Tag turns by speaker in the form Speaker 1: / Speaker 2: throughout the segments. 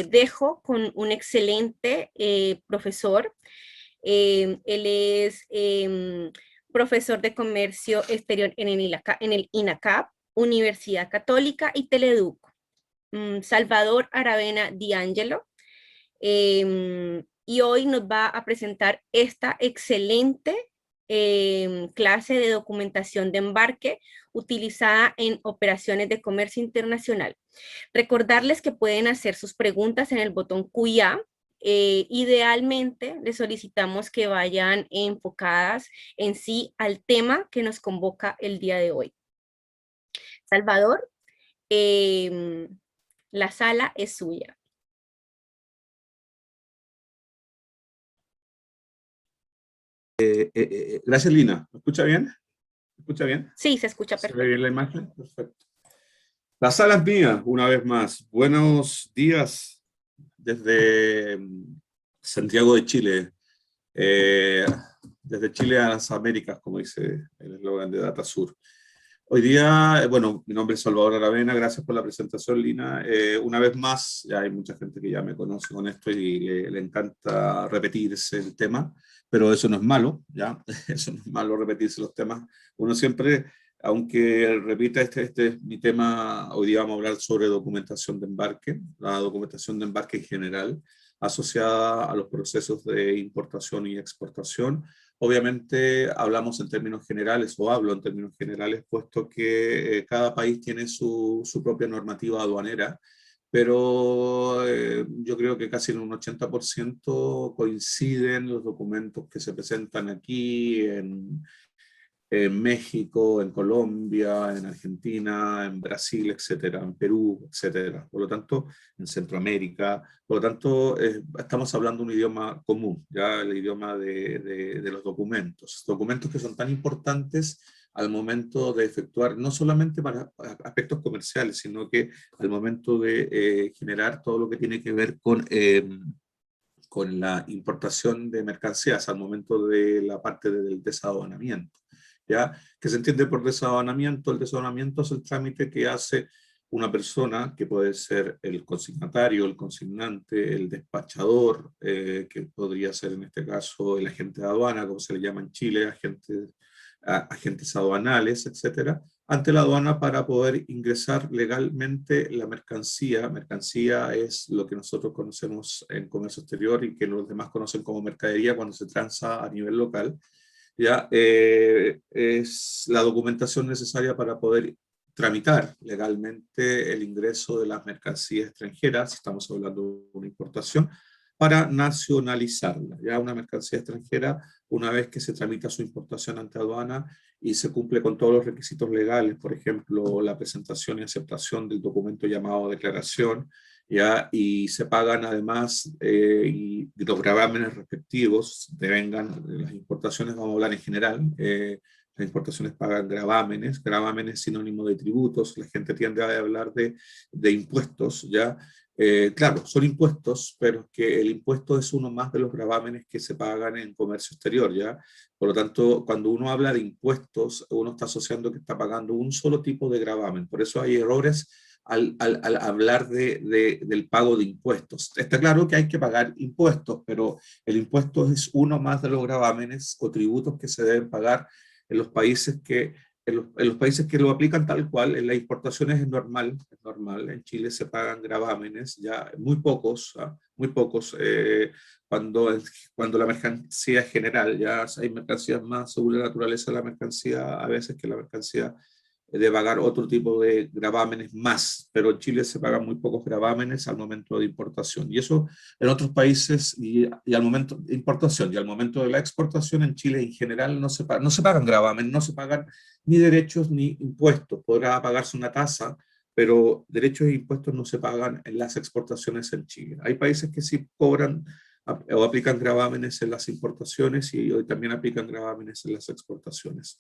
Speaker 1: dejo con un excelente profesor. Él es profesor de Comercio Exterior en el INACAP, Universidad Católica y Teleduc. Salvador Aravena D'Angelo. Y hoy nos va a presentar esta excelente clase de documentación de embarque utilizada en operaciones de comercio internacional. Recordarles que pueden hacer sus preguntas en el botón QA. Idealmente les solicitamos que vayan enfocadas en sí al tema que nos convoca el día de hoy. Salvador, la sala es suya.
Speaker 2: Gracias, Lina. ¿Me escucha bien? ¿Me escucha bien?
Speaker 1: Sí, se escucha
Speaker 2: perfecto.
Speaker 1: perfecto.
Speaker 2: ¿Se ve bien la imagen? Perfecto. La sala es mía, una vez más. Buenos días desde Santiago de Chile. Desde Chile a las Américas, como dice el eslogan de DataSur. Hoy día, bueno, mi nombre es Salvador Aravena, gracias por la presentación, Lina. Una vez más, ya hay mucha gente que ya me conoce con esto y le encanta repetirse el tema, pero eso no es malo, ¿ya? Eso no es malo, repetirse los temas. Uno siempre, aunque repita, este es mi tema, hoy día vamos a hablar sobre documentación de embarque, la documentación de embarque en general, asociada a los procesos de importación y exportación. Obviamente hablamos en términos generales, o hablo en términos generales, puesto que cada país tiene su propia normativa aduanera, pero yo creo que casi en un 80% coinciden los documentos que se presentan aquí en México, en Colombia, en Argentina, en Brasil, etcétera, en Perú, etcétera. Por lo tanto, en Centroamérica. Por lo tanto, estamos hablando un idioma común, ya el idioma de los documentos. Documentos que son tan importantes al momento de efectuar, no solamente para aspectos comerciales, sino que al momento de generar todo lo que tiene que ver con la importación de mercancías, al momento de la parte del desaduanamiento. ¿Ya? ¿Qué se entiende por desaduanamiento? El desaduanamiento es el trámite que hace una persona, que puede ser el consignatario, el consignante, el despachador, que podría ser en este caso el agente de aduana, como se le llama en Chile, agentes aduanales, etcétera, ante la aduana para poder ingresar legalmente la mercancía. Mercancía es lo que nosotros conocemos en comercio exterior y que los demás conocen como mercadería cuando se transa a nivel local. ¿Ya? Es la documentación necesaria para poder tramitar legalmente el ingreso de las mercancías extranjeras, si estamos hablando de una importación, para nacionalizarla. Ya una mercancía extranjera, una vez que se tramita su importación ante aduana y se cumple con todos los requisitos legales, por ejemplo, la presentación y aceptación del documento llamado declaración, ¿ya? Y se pagan además y los gravámenes respectivos devengan las importaciones, vamos a hablar en general, las importaciones pagan gravámenes, gravámenes sinónimo de tributos, la gente tiende a hablar de impuestos, ¿ya? Claro, son impuestos, pero que el impuesto es uno más de los gravámenes que se pagan en comercio exterior, ¿ya? Por lo tanto, cuando uno habla de impuestos, uno está asociando que está pagando un solo tipo de gravamen, por eso hay errores al hablar del pago de impuestos. Está claro que hay que pagar impuestos, pero el impuesto es uno más de los gravámenes o tributos que se deben pagar en los países en los países que lo aplican tal cual. En las importaciones es normal, en Chile se pagan gravámenes, ya muy pocos, cuando la mercancía es general, ya hay mercancías más según la naturaleza de la mercancía, a veces que la mercancía de pagar otro tipo de gravámenes más, pero en Chile se pagan muy pocos gravámenes al momento de importación. Y eso en otros países, y al momento de importación, y al momento de la exportación en Chile en general no se pagan gravámenes, no se pagan ni derechos ni impuestos. Podrá pagarse una tasa, pero derechos e impuestos no se pagan en las exportaciones en Chile. Hay países que sí cobran o aplican gravámenes en las importaciones y hoy también aplican gravámenes en las exportaciones.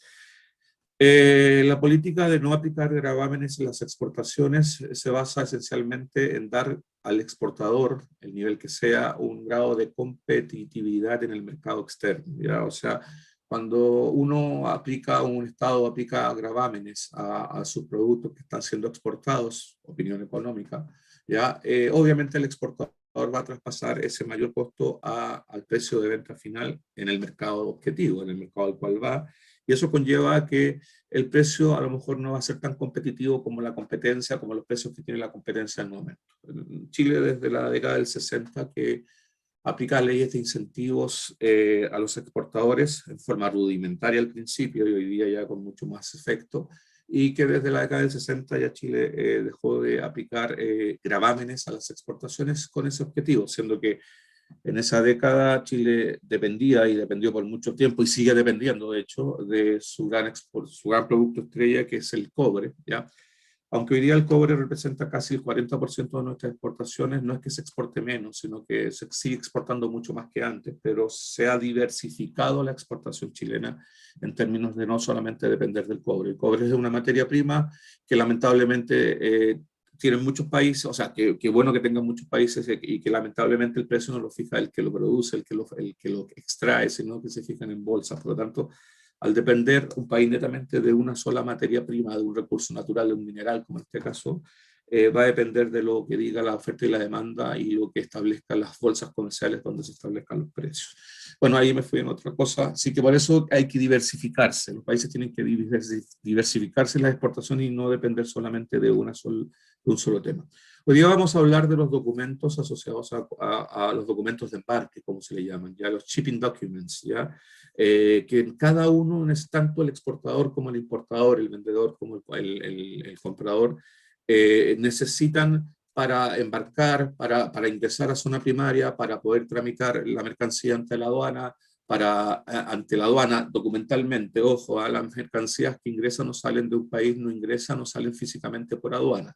Speaker 2: La política de no aplicar gravámenes en las exportaciones se basa esencialmente en dar al exportador, el nivel que sea, un grado de competitividad en el mercado externo, ¿ya? O sea, cuando un Estado aplica gravámenes a sus productos que están siendo exportados, opinión económica, ¿ya? Obviamente el exportador va a traspasar ese mayor costo al precio de venta final en el mercado objetivo, en el mercado al cual va, y eso conlleva que el precio a lo mejor no va a ser tan competitivo como la competencia, como los precios que tiene la competencia en el momento. En Chile desde la década del 60 que aplica leyes de incentivos a los exportadores en forma rudimentaria al principio y hoy día ya con mucho más efecto, y que desde la década del 60 ya Chile dejó de aplicar gravámenes a las exportaciones con ese objetivo, siendo que en esa década Chile dependía y dependió por mucho tiempo y sigue dependiendo, de hecho, de su su gran producto estrella, que es el cobre, ¿ya? Aunque hoy día el cobre representa casi el 40% de nuestras exportaciones, no es que se exporte menos, sino que se sigue exportando mucho más que antes, pero se ha diversificado la exportación chilena en términos de no solamente depender del cobre. El cobre es una materia prima que lamentablemente tienen muchos países, o sea, que bueno que tengan muchos países y que lamentablemente el precio no lo fija el que lo produce, el que lo extrae, sino que se fijan en bolsas. Por lo tanto, al depender un país netamente de una sola materia prima, de un recurso natural, de un mineral, como en este caso, va a depender de lo que diga la oferta y la demanda y lo que establezcan las bolsas comerciales donde se establezcan los precios. Bueno, ahí me fui en otra cosa, así que por eso hay que diversificarse. Los países tienen que diversificarse en las exportaciones y no depender solamente de un solo tema. Hoy día vamos a hablar de los documentos asociados a los documentos de embarque, como se le llaman, ya los shipping documents, ya, que en cada uno es tanto el exportador como el importador, el vendedor como el comprador, necesitan para embarcar, para ingresar a zona primaria, para poder tramitar la mercancía ante la aduana, ante la aduana documentalmente, ojo, a las mercancías que ingresan o salen de un país, no ingresan o salen físicamente por aduana.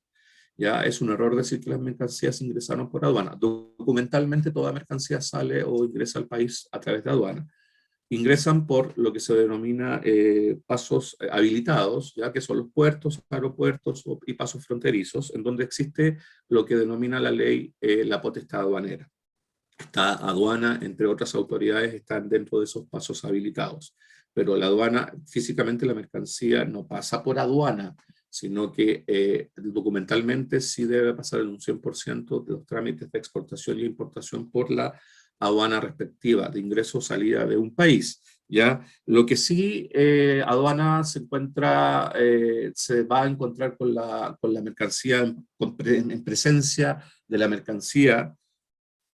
Speaker 2: Ya es un error decir que las mercancías ingresaron por aduana. Documentalmente toda mercancía sale o ingresa al país a través de aduana. Ingresan por lo que se denomina pasos habilitados, ya que son los puertos, aeropuertos y pasos fronterizos, en donde existe lo que denomina la ley la potestad aduanera. Esta aduana, entre otras autoridades, están dentro de esos pasos habilitados. Pero la aduana, físicamente la mercancía no pasa por aduana, sino que documentalmente sí debe pasar en un 100% de los trámites de exportación y importación por la aduana respectiva de ingreso o salida de un país. ¿Ya? Lo que sí aduana se encuentra, se va a encontrar con la mercancía en presencia de la mercancía,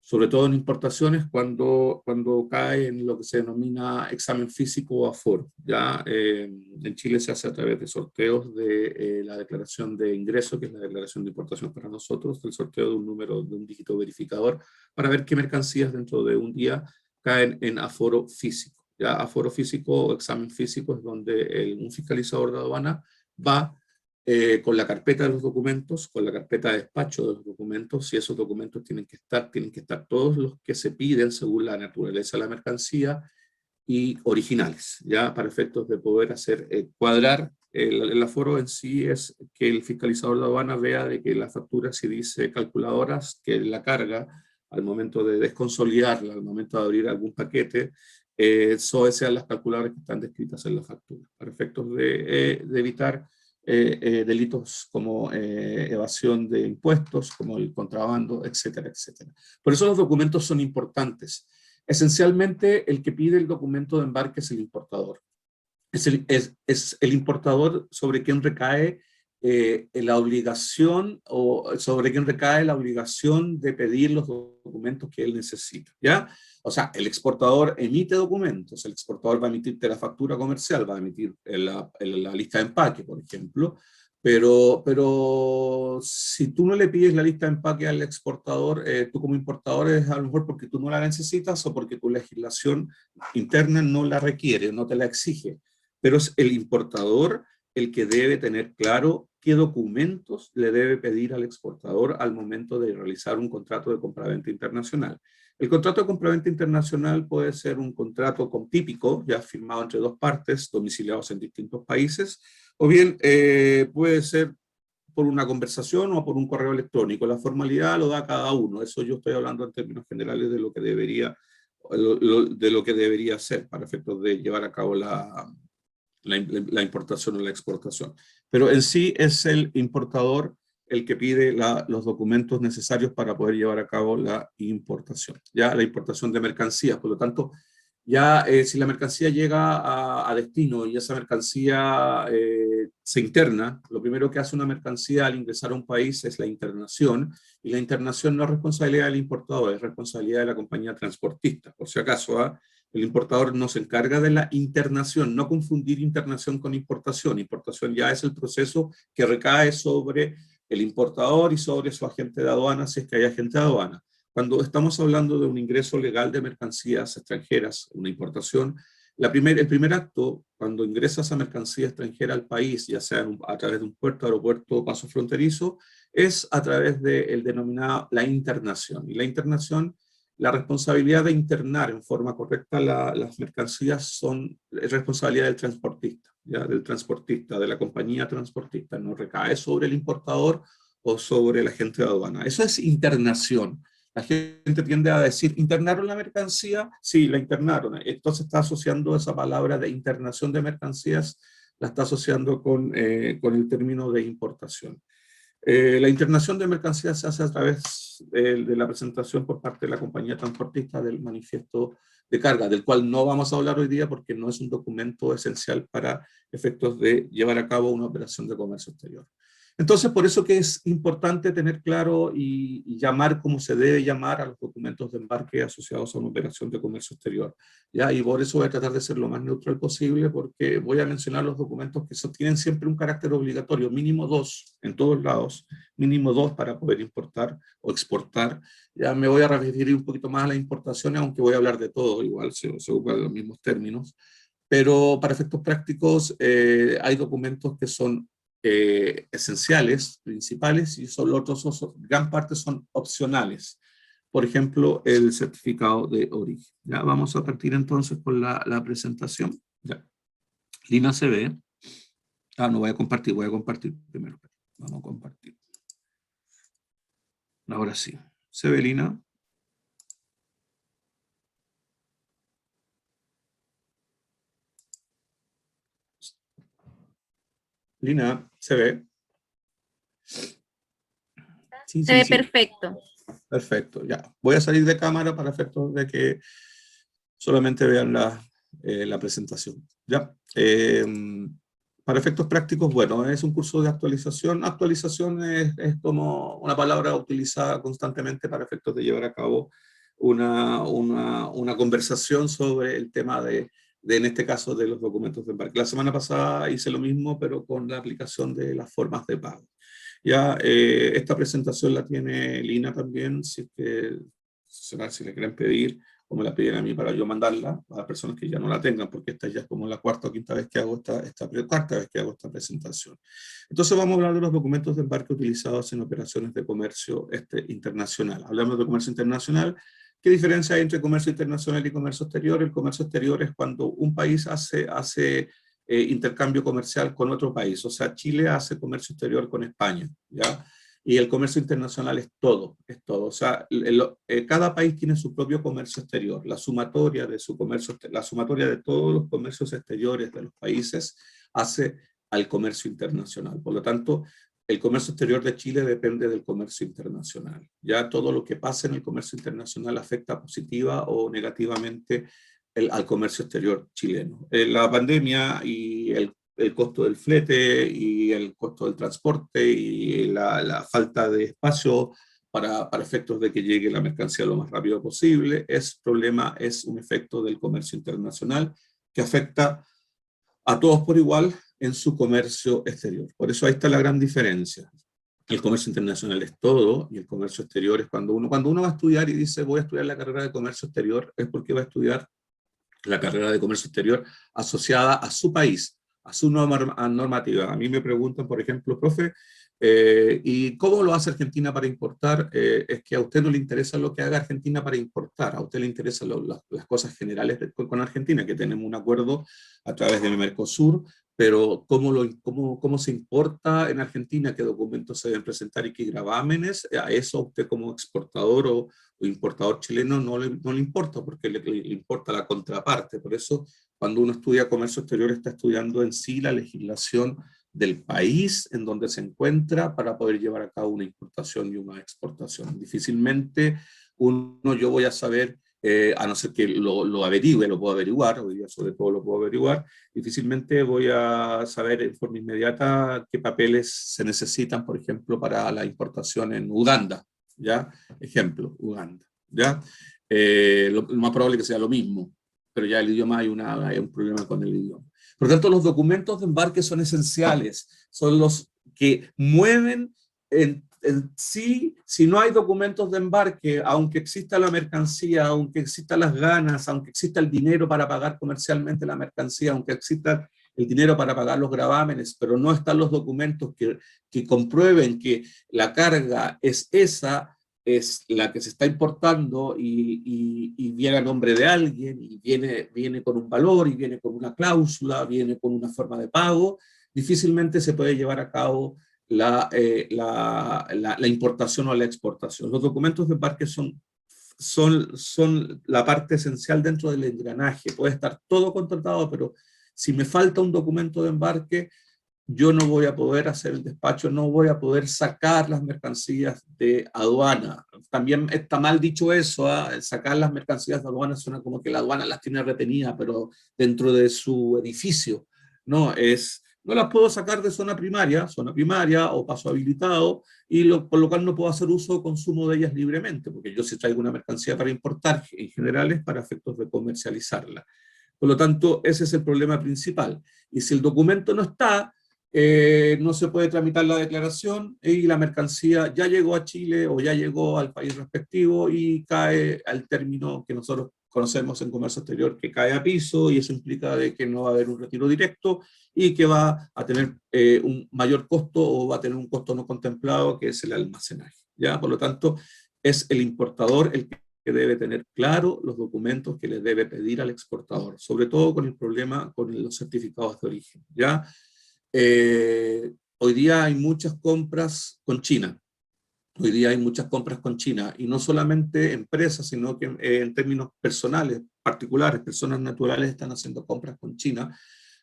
Speaker 2: sobre todo en importaciones, cuando cae en lo que se denomina examen físico o aforo. ¿Ya? En Chile se hace a través de sorteos de la declaración de ingreso, que es la declaración de importación para nosotros, el sorteo de un número, de un dígito verificador, para ver qué mercancías dentro de un día caen en aforo físico. ¿Ya? Aforo físico o examen físico es donde un fiscalizador de aduana va con la carpeta de los documentos, con la carpeta de despacho de los documentos, y esos documentos tienen que estar todos los que se piden según la naturaleza de la mercancía y originales, ya para efectos de poder hacer cuadrar. El aforo en sí es que el fiscalizador de aduana vea de que la factura, si dice calculadoras, que la carga al momento de desconsolidarla, al momento de abrir algún paquete, sean las calculadoras que están descritas en la factura, para efectos de evitar delitos como evasión de impuestos, como el contrabando, etcétera, etcétera. Por eso los documentos son importantes. Esencialmente, el que pide el documento de embarque es el importador. Es el importador sobre quien recae la obligación o sobre quien recae la obligación de pedir los documentos que él necesita, ¿ya? O sea, el exportador emite documentos, el exportador va a emitirte la factura comercial, va a emitir la lista de empaque, por ejemplo, pero si tú no le pides la lista de empaque al exportador, tú como importador es a lo mejor porque tú no la necesitas o porque tu legislación interna no la requiere, no te la exige, pero es el importador el que debe tener claro qué documentos le debe pedir al exportador al momento de realizar un contrato de compraventa internacional. El contrato de compraventa internacional puede ser un contrato típico, ya firmado entre dos partes, domiciliados en distintos países, o bien puede ser por una conversación o por un correo electrónico. La formalidad lo da cada uno. Eso yo estoy hablando en términos generales de lo que debería ser para efectos de llevar a cabo la importación o la exportación. Pero en sí es el importador el que pide los documentos necesarios para poder llevar a cabo la importación, ya la importación de mercancías. Por lo tanto, ya si la mercancía llega a destino y esa mercancía se interna, lo primero que hace una mercancía al ingresar a un país es la internación, y la internación no es responsabilidad del importador, es responsabilidad de la compañía transportista. Por si acaso, el importador no se encarga de la internación, no confundir internación con importación. Importación ya es el proceso que recae sobre el importador y sobre su agente de aduana, si es que hay agente de aduana. Cuando estamos hablando de un ingreso legal de mercancías extranjeras, una importación, el primer acto, cuando ingresa esa mercancía extranjera al país, ya sea a través de un puerto, aeropuerto o paso fronterizo, es a través del denominado la internación. Y la internación, la responsabilidad de internar en forma correcta las mercancías es responsabilidad del transportista, ¿ya? Del transportista, de la compañía transportista. No recae sobre el importador o sobre el agente de aduana. Eso es internación. La gente tiende a decir, ¿internaron la mercancía? Sí, la internaron. Entonces está asociando esa palabra de internación de mercancías, la está asociando con el término de importación. La internación de mercancías se hace a través de la presentación por parte de la compañía transportista del manifiesto de carga, del cual no vamos a hablar hoy día porque no es un documento esencial para efectos de llevar a cabo una operación de comercio exterior. Entonces, por eso que es importante tener claro y llamar como se debe llamar a los documentos de embarque asociados a una operación de comercio exterior, ¿ya? Y por eso voy a tratar de ser lo más neutral posible, porque voy a mencionar los documentos que tienen siempre un carácter obligatorio, mínimo 2 en todos lados, mínimo 2 para poder importar o exportar. Ya me voy a referir un poquito más a las importaciones, aunque voy a hablar de todo, igual se ocupan los mismos términos. Pero para efectos prácticos hay documentos que son esenciales, principales, y son los otros, gran parte son opcionales. Por ejemplo, el certificado de origen. Ya vamos a partir entonces con la presentación. Ya. Lina se ve. No voy a compartir primero. Vamos a compartir. Ahora sí. ¿Se ve, Lina? Lina, ¿se ve?
Speaker 1: Sí, se ve perfecto.
Speaker 2: Perfecto, ya. Voy a salir de cámara para efectos de que solamente vean la presentación. ¿Ya? Para efectos prácticos, bueno, es un curso de actualización. Actualización es como una palabra utilizada constantemente para efectos de llevar a cabo una conversación sobre el tema en este caso, de los documentos de embarque. La semana pasada hice lo mismo, pero con la aplicación de las formas de pago. Ya, esta presentación la tiene Lina también, si le quieren pedir, o me la piden a mí para yo mandarla a las personas que ya no la tengan, porque esta ya es como la cuarta o quinta vez que hago cuarta vez que hago esta presentación. Entonces vamos a hablar de los documentos de embarque utilizados en operaciones de comercio internacional. Hablamos de comercio internacional. ¿Qué diferencia hay entre comercio internacional y comercio exterior? El comercio exterior es cuando un país hace intercambio comercial con otro país. O sea, Chile hace comercio exterior con España, ¿ya? Y el comercio internacional es todo, es todo. O sea, cada país tiene su propio comercio exterior. La sumatoria de su comercio, la sumatoria de todos los comercios exteriores de los países hace al comercio internacional. Por lo tanto, el comercio exterior de Chile depende del comercio internacional. Ya todo lo que pasa en el comercio internacional afecta positiva o negativamente al comercio exterior chileno. La pandemia y el costo del flete y el costo del transporte y la falta de espacio para efectos de que llegue la mercancía lo más rápido posible, es un efecto del comercio internacional que afecta a todos por igual en su comercio exterior. Por eso ahí está la gran diferencia. El comercio internacional es todo y el comercio exterior es cuando uno va a estudiar y dice voy a estudiar la carrera de comercio exterior, es porque va a estudiar la carrera de comercio exterior asociada a su país, a su normativa. A mí me preguntan, por ejemplo, profe, ¿y cómo lo hace Argentina para importar? Es que a usted no le interesa lo que haga Argentina para importar, a usted le interesan las cosas generales con Argentina, que tenemos un acuerdo a través de Mercosur, pero cómo se importa en Argentina, qué documentos se deben presentar y qué gravámenes, a eso a usted como exportador o importador chileno no le importa, porque le importa la contraparte. Por eso, cuando uno estudia comercio exterior, está estudiando en sí la legislación del país en donde se encuentra para poder llevar a cabo una importación y una exportación. Difícilmente yo voy a saber, a no ser que lo averigüe, lo puedo averiguar, hoy día sobre todo lo puedo averiguar, difícilmente voy a saber en forma inmediata qué papeles se necesitan, por ejemplo, para la importación en Uganda, ¿ya? Ejemplo, Uganda, ¿ya? Lo más probable es que sea lo mismo, pero ya el idioma hay un problema con el idioma. Por lo tanto, los documentos de embarque son esenciales, son los que mueven en sí. Si no hay documentos de embarque, aunque exista la mercancía, aunque existan las ganas, aunque exista el dinero para pagar comercialmente la mercancía, aunque exista el dinero para pagar los gravámenes, pero no están los documentos que comprueben que la carga es esa, es la que se está importando y viene a nombre de alguien y viene con un valor y viene con una cláusula, viene con una forma de pago, difícilmente se puede llevar a cabo la importación o la exportación. Los documentos de embarque son la parte esencial dentro del engranaje. Puede estar todo contratado, pero si me falta un documento de embarque, yo no voy a poder hacer el despacho, no voy a poder sacar las mercancías de aduana. También está mal dicho eso, ¿eh? Sacar las mercancías de aduana suena como que la aduana las tiene retenidas, pero dentro de su edificio. No las puedo sacar de zona primaria o paso habilitado, por lo cual no puedo hacer uso o consumo de ellas libremente, porque yo si traigo una mercancía para importar, en general es para efectos de comercializarla. Por lo tanto, ese es el problema principal. Y si el documento no está, no se puede tramitar la declaración y la mercancía ya llegó a Chile o ya llegó al país respectivo y cae al término que nosotros conocemos en comercio exterior, que cae a piso, y eso implica de que no va a haber un retiro directo y que va a tener un mayor costo o va a tener un costo no contemplado, que es el almacenaje, ¿ya? Por lo tanto, es el importador el que debe tener claro los documentos que le debe pedir al exportador, sobre todo con el problema con los certificados de origen, ¿ya? Hoy día hay muchas compras con China. Hoy día hay muchas compras con China, y no solamente empresas, sino que en términos personales, particulares, personas naturales están haciendo compras con China,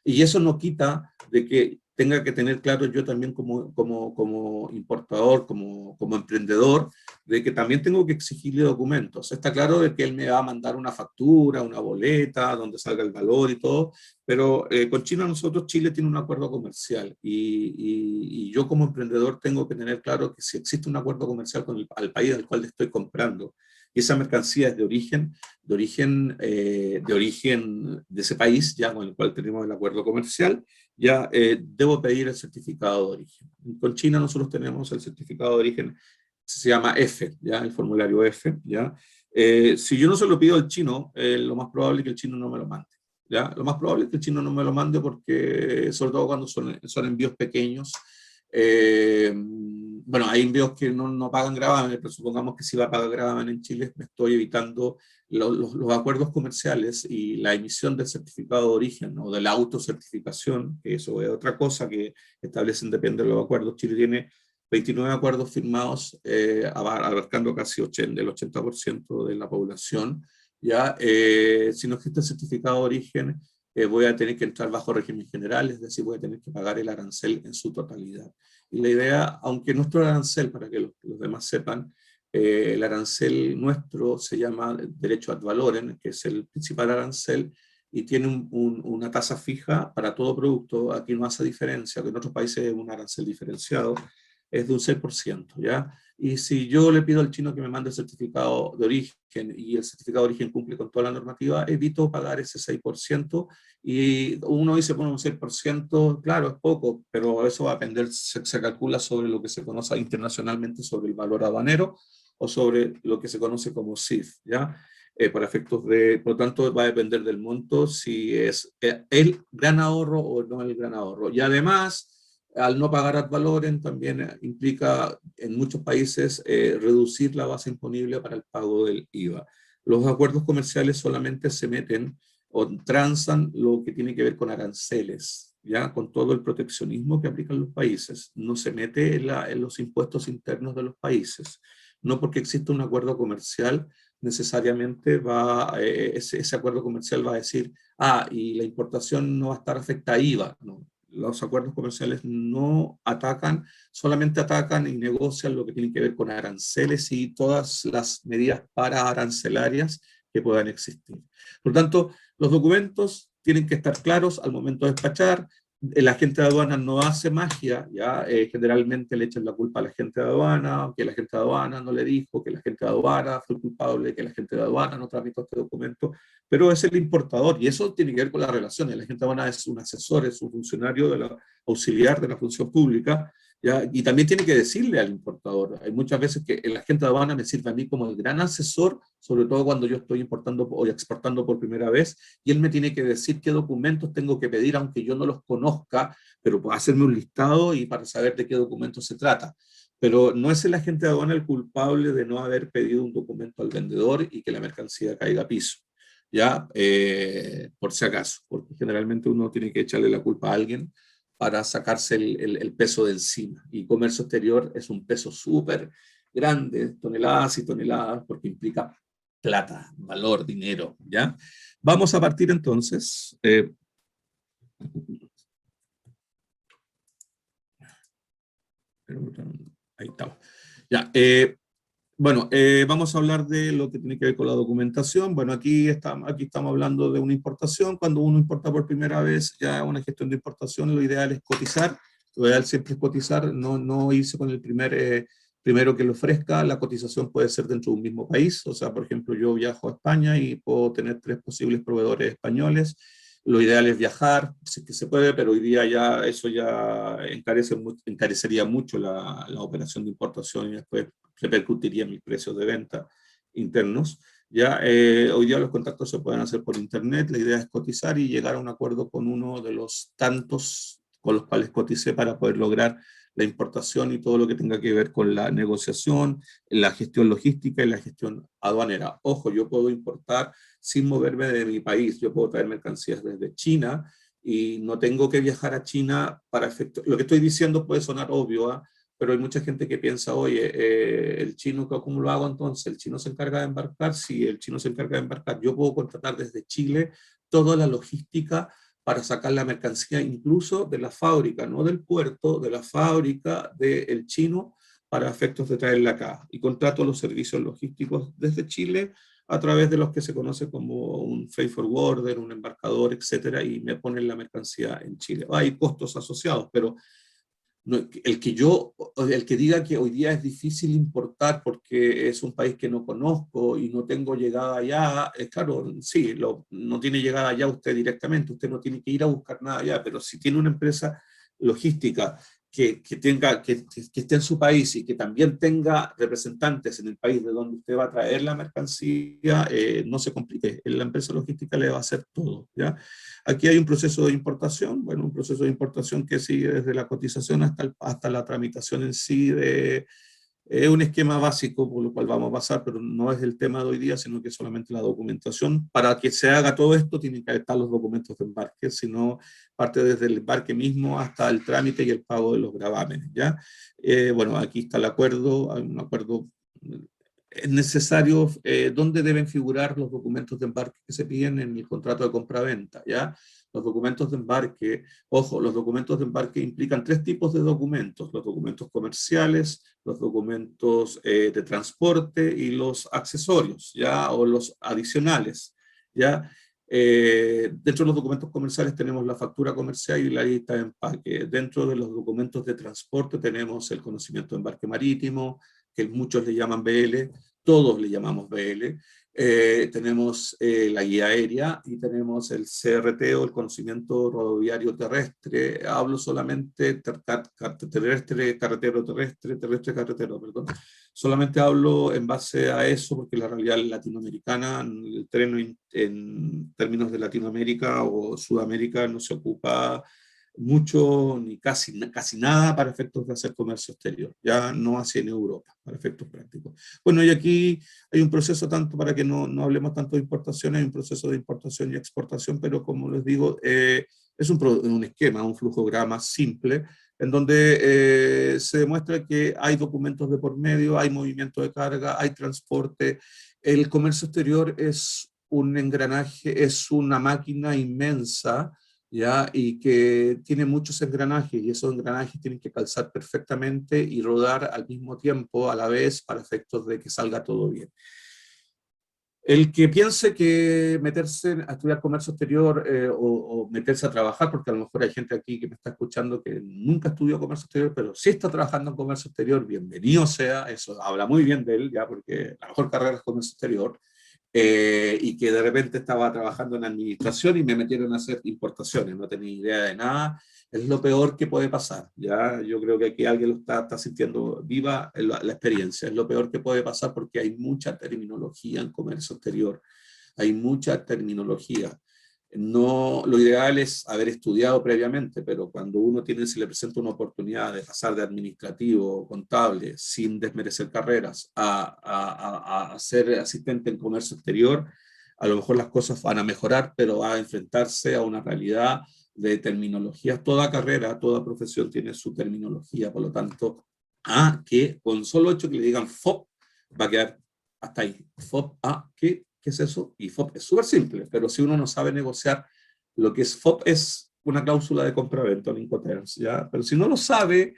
Speaker 2: y eso no quita de que tenga que tener claro yo también como importador, como emprendedor, de que también tengo que exigirle documentos. Está claro de que él me va a mandar una factura, una boleta, donde salga el valor y todo, pero con China Chile tiene un acuerdo comercial, y yo como emprendedor tengo que tener claro que si existe un acuerdo comercial con al país al cual le estoy comprando, y esa mercancía es de origen de ese país, ya con el cual tenemos el acuerdo comercial, ya debo pedir el certificado de origen. Con China nosotros tenemos el certificado de origen, se llama F, ya el formulario F, ya. Si yo no se lo pido al chino, lo más probable es que el chino no me lo mande. ¿Ya? Lo más probable es que el chino no me lo mande, porque, sobre todo cuando son envíos pequeños, bueno, hay envíos que no pagan gravamen, pero supongamos que si va a pagar gravamen en Chile, me estoy evitando los acuerdos comerciales y la emisión del certificado de origen o de la autocertificación, que eso es otra cosa que establecen, depende de los acuerdos. Chile tiene 29 acuerdos firmados, abarcando casi el 80% de la población. ¿Ya? Si no existe el certificado de origen, voy a tener que entrar bajo régimen general, es decir, voy a tener que pagar el arancel en su totalidad. Y la idea, aunque nuestro arancel, para que los demás sepan, el arancel nuestro se llama derecho ad valorem, que es el principal arancel, y tiene una tasa fija para todo producto. Aquí no hace diferencia, que en otros países es un arancel diferenciado, es de un 6%, ¿ya? Y si yo le pido al chino que me mande el certificado de origen y el certificado de origen cumple con toda la normativa, evito pagar ese 6%, y uno dice, bueno, un 6%, claro, es poco, pero eso va a depender, se calcula sobre lo que se conoce internacionalmente sobre el valor aduanero o sobre lo que se conoce como CIF, ¿ya? Para efectos por lo tanto, va a depender del monto, si es el gran ahorro o no el gran ahorro. Y además, al no pagar ad valorem también implica en muchos países reducir la base imponible para el pago del IVA. Los acuerdos comerciales solamente se meten o transan lo que tiene que ver con aranceles, ya con todo el proteccionismo que aplican los países. No se mete en los impuestos internos de los países. No porque exista un acuerdo comercial necesariamente ese acuerdo comercial va a decir, y la importación no va a estar afecta a IVA. No. los acuerdos comerciales no atacan, solamente atacan y negocian lo que tiene que ver con aranceles y todas las medidas para arancelarias que puedan existir. Por lo tanto, los documentos tienen que estar claros al momento de despachar. El agente de aduana no hace magia, ¿ya? Generalmente le echan la culpa al agente de aduana, que el agente de aduana no le dijo, que el agente de aduana fue culpable, que el agente de aduana no tramitó este documento, pero es el importador, y eso tiene que ver con las relaciones. El agente de aduana es un asesor, es un funcionario de la, auxiliar de la función pública, ¿ya? Y también tiene que decirle al importador. Hay muchas veces que el agente de aduana me sirve a mí como el gran asesor, sobre todo cuando yo estoy importando o exportando por primera vez, y él me tiene que decir qué documentos tengo que pedir, aunque yo no los conozca, pero puede hacerme un listado y para saber de qué documentos se trata. Pero no es el agente de aduana el culpable de no haber pedido un documento al vendedor y que la mercancía caiga a piso, ya, por si acaso, porque generalmente uno tiene que echarle la culpa a alguien para sacarse el peso de encima. Y comercio exterior es un peso súper grande, toneladas y toneladas, porque implica plata, valor, dinero, ¿ya? Vamos a partir entonces. Ahí estamos. Ya, bueno, vamos a hablar de lo que tiene que ver con la documentación. Bueno, aquí estamos hablando de una importación. Cuando uno importa por primera vez, ya una gestión de importación, lo ideal es cotizar. Lo ideal siempre es cotizar, no irse con el primero que lo ofrezca. La cotización puede ser dentro de un mismo país. O sea, por ejemplo, yo viajo a España y puedo tener 3 posibles proveedores españoles. Lo ideal es viajar, si es que se puede, pero hoy día ya eso ya encarecería mucho la operación de importación y después repercutiría en mis precios de venta internos. Ya, hoy día los contactos se pueden hacer por internet, la idea es cotizar y llegar a un acuerdo con uno de los tantos con los cuales coticé para poder lograr la importación y todo lo que tenga que ver con la negociación, la gestión logística y la gestión aduanera. Ojo, yo puedo importar sin moverme de mi país, yo puedo traer mercancías desde China y no tengo que viajar a China para efecto. Lo que estoy diciendo puede sonar obvio, ¿eh? Pero hay mucha gente que piensa, oye, el chino, ¿cómo lo hago entonces? ¿El chino se encarga de embarcar? Sí, el chino se encarga de embarcar. Yo puedo contratar desde Chile toda la logística para sacar la mercancía incluso de la fábrica, no del puerto, de la fábrica del chino para efectos de traerla acá. Y contrato los servicios logísticos desde Chile a través de los que se conoce como un freight forwarder, un embarcador, etcétera, y me ponen la mercancía en Chile. Hay costos asociados, pero el que diga que hoy día es difícil importar porque es un país que no conozco y no tengo llegada allá, claro, sí, no tiene llegada allá usted directamente, usted no tiene que ir a buscar nada allá, pero si tiene una empresa logística que esté en su país y que también tenga representantes en el país de donde usted va a traer la mercancía, no se complique, la empresa logística le va a hacer todo, ¿ya? Aquí hay un proceso de importación, bueno, un proceso de importación que sigue desde la cotización hasta la tramitación en sí es un esquema básico por lo cual vamos a pasar, pero no es el tema de hoy día, sino que es solamente la documentación. Para que se haga todo esto, tienen que estar los documentos de embarque, sino parte desde el embarque mismo hasta el trámite y el pago de los gravámenes, ¿ya? Bueno, aquí está el acuerdo, hay un acuerdo. Es necesario dónde deben figurar los documentos de embarque que se piden en el contrato de compraventa, ¿ya? Los documentos de embarque, ojo, los documentos de embarque implican 3 tipos de documentos: los documentos comerciales, los documentos de transporte y los accesorios, ¿ya? O los adicionales, ¿ya? Dentro de los documentos comerciales tenemos la factura comercial y la lista de empaque. Dentro de los documentos de transporte tenemos el conocimiento de embarque marítimo, que muchos le llaman BL, todos le llamamos BL. Tenemos la guía aérea y tenemos el CRT o el conocimiento rodoviario terrestre. Hablo solamente terrestre, carretero, perdón. Solamente hablo en base a eso porque la realidad latinoamericana, el tren en términos de Latinoamérica o Sudamérica no se ocupa mucho ni casi nada para efectos de hacer comercio exterior, ya no así en Europa, para efectos prácticos. Bueno, y aquí hay un proceso tanto para que no hablemos tanto de importación, hay un proceso de importación y exportación, pero como les digo, es un esquema, un flujograma simple, en donde se demuestra que hay documentos de por medio, hay movimiento de carga, hay transporte. El comercio exterior es un engranaje, es una máquina inmensa ¿ya? Y que tiene muchos engranajes, y esos engranajes tienen que calzar perfectamente y rodar al mismo tiempo, a la vez, para efectos de que salga todo bien. El que piense que meterse a estudiar comercio exterior o meterse a trabajar, porque a lo mejor hay gente aquí que me está escuchando que nunca estudió comercio exterior, pero sí está trabajando en comercio exterior, bienvenido sea, eso habla muy bien de él, ya, porque la mejor carrera es comercio exterior, y que de repente estaba trabajando en administración y me metieron a hacer importaciones, no tenía idea de nada, es lo peor que puede pasar, ¿ya? Yo creo que aquí alguien lo está sintiendo viva la experiencia, es lo peor que puede pasar porque hay mucha terminología en comercio exterior, hay mucha terminología. No, lo ideal es haber estudiado previamente, pero cuando uno tiene, se le presenta una oportunidad de pasar de administrativo o contable sin desmerecer carreras a ser asistente en comercio exterior, a lo mejor las cosas van a mejorar, pero va a enfrentarse a una realidad de terminologías. Toda carrera, toda profesión tiene su terminología, por lo tanto, que con solo hecho que le digan FOB, va a quedar hasta ahí. FOB, ¿qué es eso? Y FOB es súper simple, pero si uno no sabe negociar, lo que es FOB es una cláusula de compraventa, un Incoterms, ¿ya? Pero si no lo sabe,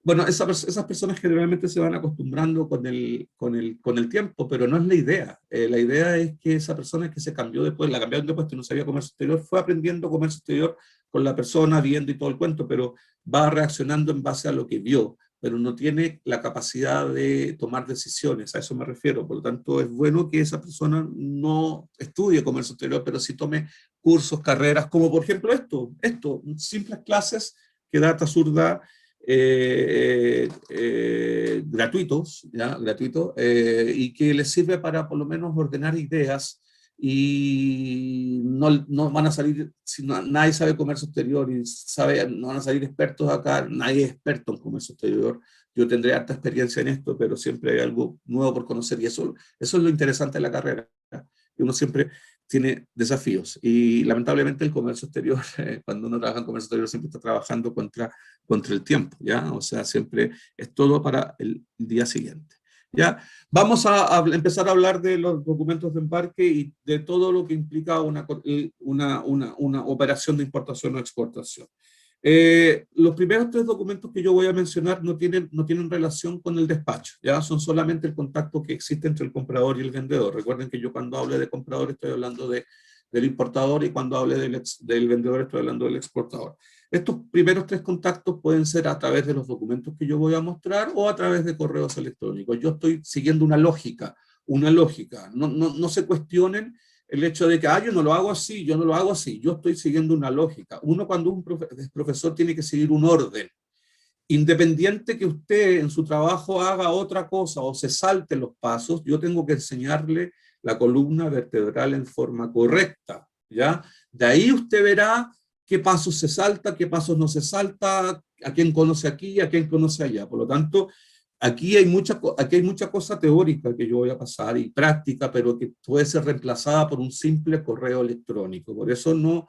Speaker 2: bueno, esas personas generalmente se van acostumbrando con el tiempo, pero no es la idea. La idea es que esa persona que se cambió después, la cambiaron después que no sabía comercio exterior, fue aprendiendo comercio exterior con la persona, viendo y todo el cuento, pero va reaccionando en base a lo que vio, pero no tiene la capacidad de tomar decisiones, a eso me refiero. Por lo tanto, es bueno que esa persona no estudie comercio exterior, pero sí tome cursos, carreras, como por ejemplo simples clases que DataSur da, gratuitos, ¿ya? Gratuito, y que les sirve para por lo menos ordenar ideas y no van a salir, si nadie sabe comercio exterior y no van a salir expertos acá, nadie es experto en comercio exterior. Yo tendré harta experiencia en esto, pero siempre hay algo nuevo por conocer y eso es lo interesante de la carrera, que uno siempre tiene desafíos y lamentablemente el comercio exterior, cuando uno trabaja en comercio exterior siempre está trabajando contra el tiempo, ¿ya? O sea, siempre es todo para el día siguiente. ¿Ya? Vamos a empezar a hablar de los documentos de embarque y de todo lo que implica una operación de importación o exportación. Los primeros tres documentos que yo voy a mencionar no tienen relación con el despacho, ¿ya? Son solamente el contacto que existe entre el comprador y el vendedor. Recuerden que yo cuando hable de comprador estoy hablando del importador y cuando hable del vendedor estoy hablando del exportador. Estos primeros tres contactos pueden ser a través de los documentos que yo voy a mostrar o a través de correos electrónicos. Yo estoy siguiendo una lógica. No se cuestionen el hecho de que yo no lo hago así, yo no lo hago así. Yo estoy siguiendo una lógica. Uno cuando es profesor tiene que seguir un orden. Independiente que usted en su trabajo haga otra cosa o se salte los pasos, yo tengo que enseñarle la columna vertebral en forma correcta, ¿ya? De ahí usted verá qué pasos se salta, qué pasos no se salta, a quién conoce aquí, a quién conoce allá. Por lo tanto, aquí hay mucha cosa teórica que yo voy a pasar y práctica, pero que puede ser reemplazada por un simple correo electrónico. Por eso no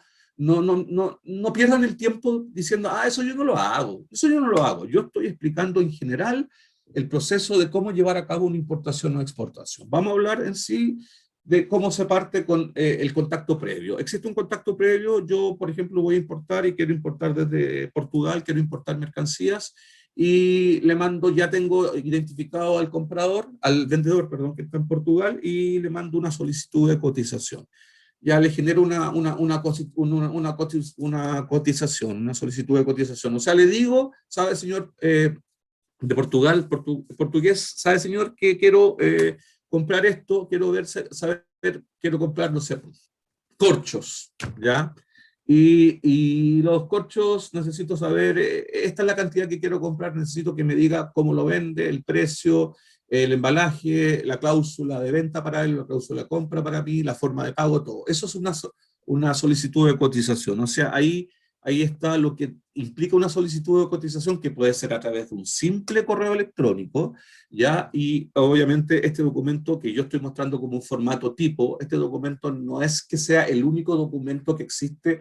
Speaker 2: pierdan el tiempo diciendo, eso yo no lo hago, eso yo no lo hago. Yo estoy explicando en general el proceso de cómo llevar a cabo una importación o exportación. Vamos a hablar en sí de cómo se parte con el contacto previo. Existe un contacto previo, yo por ejemplo voy a importar y quiero importar desde Portugal, quiero importar mercancías y le mando, ya tengo identificado al comprador, al vendedor, perdón, que está en Portugal y le mando una solicitud de cotización. Ya le genero una cotización, una solicitud de cotización. O sea, le digo, sabe señor de Portugal, portugués, sabe señor que quiero comprar esto, quiero comprar, no sé, corchos, ¿ya? Y los corchos necesito saber, esta es la cantidad que quiero comprar, necesito que me diga cómo lo vende, el precio, el embalaje, la cláusula de venta para él, la cláusula de compra para mí, la forma de pago, todo. Eso es una solicitud de cotización. O sea, ahí está lo que implica una solicitud de cotización que puede ser a través de un simple correo electrónico, ¿ya? Y obviamente este documento que yo estoy mostrando como un formato tipo, este documento no es que sea el único documento que existe,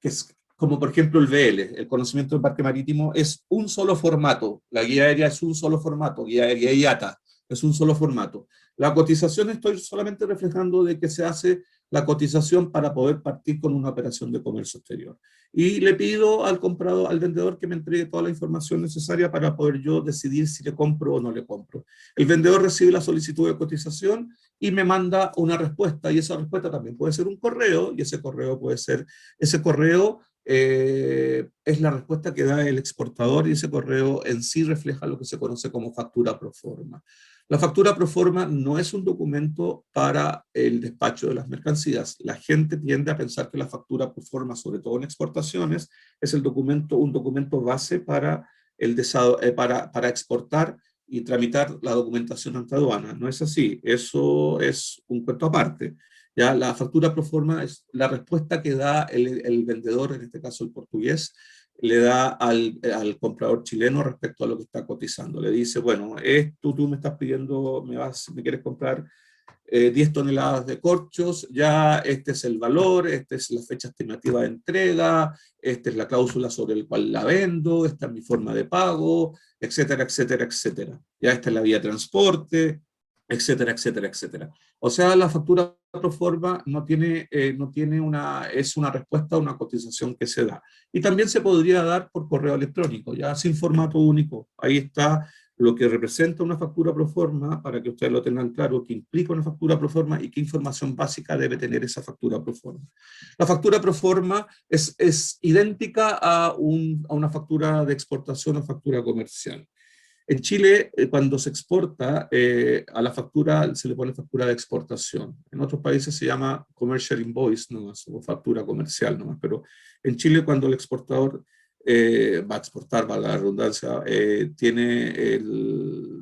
Speaker 2: que es como por ejemplo el VL, el conocimiento del parque marítimo, es un solo formato. La guía aérea es un solo formato, guía aérea IATA es un solo formato. La cotización estoy solamente reflejando de que se hace la cotización para poder partir con una operación de comercio exterior. Y le pido al comprador, al vendedor, que me entregue toda la información necesaria para poder yo decidir si le compro o no le compro. El vendedor recibe la solicitud de cotización y me manda una respuesta, y esa respuesta también puede ser un correo, y ese correo puede ser, ese correo es la respuesta que da el exportador, y ese correo en sí refleja lo que se conoce como factura pro forma. La factura pro forma no es un documento para el despacho de las mercancías. La gente tiende a pensar que la factura pro forma, sobre todo en exportaciones, es un documento base para, para exportar y tramitar la documentación ante aduana. No es así, eso es un cuento aparte. Ya la factura pro forma es la respuesta que da el vendedor, en este caso el portugués, le da al comprador chileno respecto a lo que está cotizando. Le dice, bueno, tú me estás pidiendo, me quieres comprar 10 toneladas de corchos, ya este es el valor, esta es la fecha estimativa de entrega, esta es la cláusula sobre la cual la vendo, esta es mi forma de pago, etcétera, etcétera, etcétera. Ya esta es la vía de transporte, etcétera, etcétera, etcétera. O sea, la factura pro forma es una respuesta a una cotización que se da. Y también se podría dar por correo electrónico, ya sin formato único. Ahí está lo que representa una factura pro forma, para que ustedes lo tengan claro, qué implica una factura pro forma y qué información básica debe tener esa factura pro forma. La factura pro forma es idéntica a una factura de exportación o factura comercial. En Chile, cuando se exporta, a la factura se le pone factura de exportación. En otros países se llama commercial invoice nomás, o factura comercial nomás, pero en Chile, cuando el exportador va a exportar, valga la redundancia,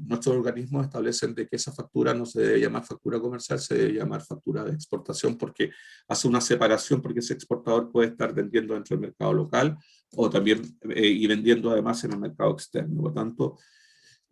Speaker 2: nuestros organismos establecen de que esa factura no se debe llamar factura comercial, se debe llamar factura de exportación, porque hace una separación, porque ese exportador puede estar vendiendo dentro del mercado local o también y vendiendo además en el mercado externo. Por lo tanto,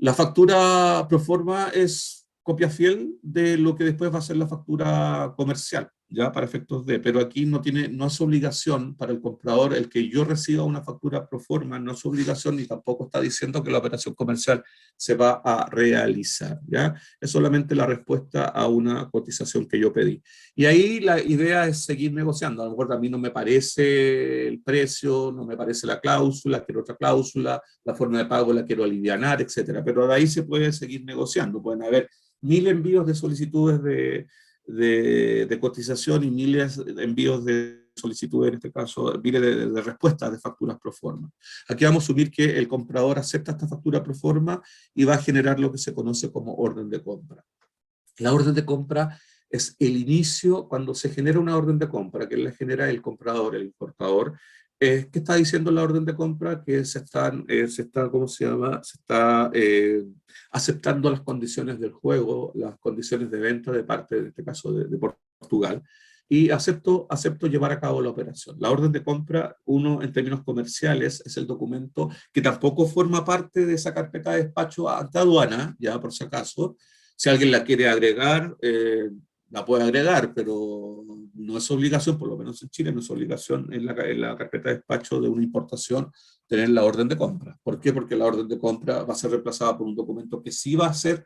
Speaker 2: la factura pro forma es copia fiel de lo que después va a ser la factura comercial, ya para efectos de, pero aquí no es obligación para el comprador el que yo reciba una factura pro forma, no es obligación, ni tampoco está diciendo que la operación comercial se va a realizar, ya es solamente la respuesta a una cotización que yo pedí. Y ahí la idea es seguir negociando. A lo mejor a mí no me parece el precio, no me parece la cláusula, quiero otra cláusula, la forma de pago la quiero alivianar, etcétera. Pero de ahí se puede seguir negociando. Pueden haber 1000 envíos de solicitudes de cotización y miles de envíos de solicitudes, en este caso, miles de respuestas de facturas pro forma. Aquí vamos a asumir que el comprador acepta esta factura pro forma y va a generar lo que se conoce como orden de compra. La orden de compra es el inicio, cuando se genera una orden de compra, que la genera el comprador, el importador. ¿Qué está diciendo la orden de compra? Que se está, ¿cómo se llama? Se está aceptando las condiciones del juego, las condiciones de venta de parte, en este caso, de Portugal, y acepto llevar a cabo la operación. La orden de compra, en términos comerciales, es el documento que tampoco forma parte de esa carpeta de despacho ante aduana, ya por si acaso. Si alguien la quiere agregar, la puede agregar, pero no es obligación, por lo menos en Chile, no es obligación en la carpeta de despacho de una importación tener la orden de compra. ¿Por qué? Porque la orden de compra va a ser reemplazada por un documento que sí va a ser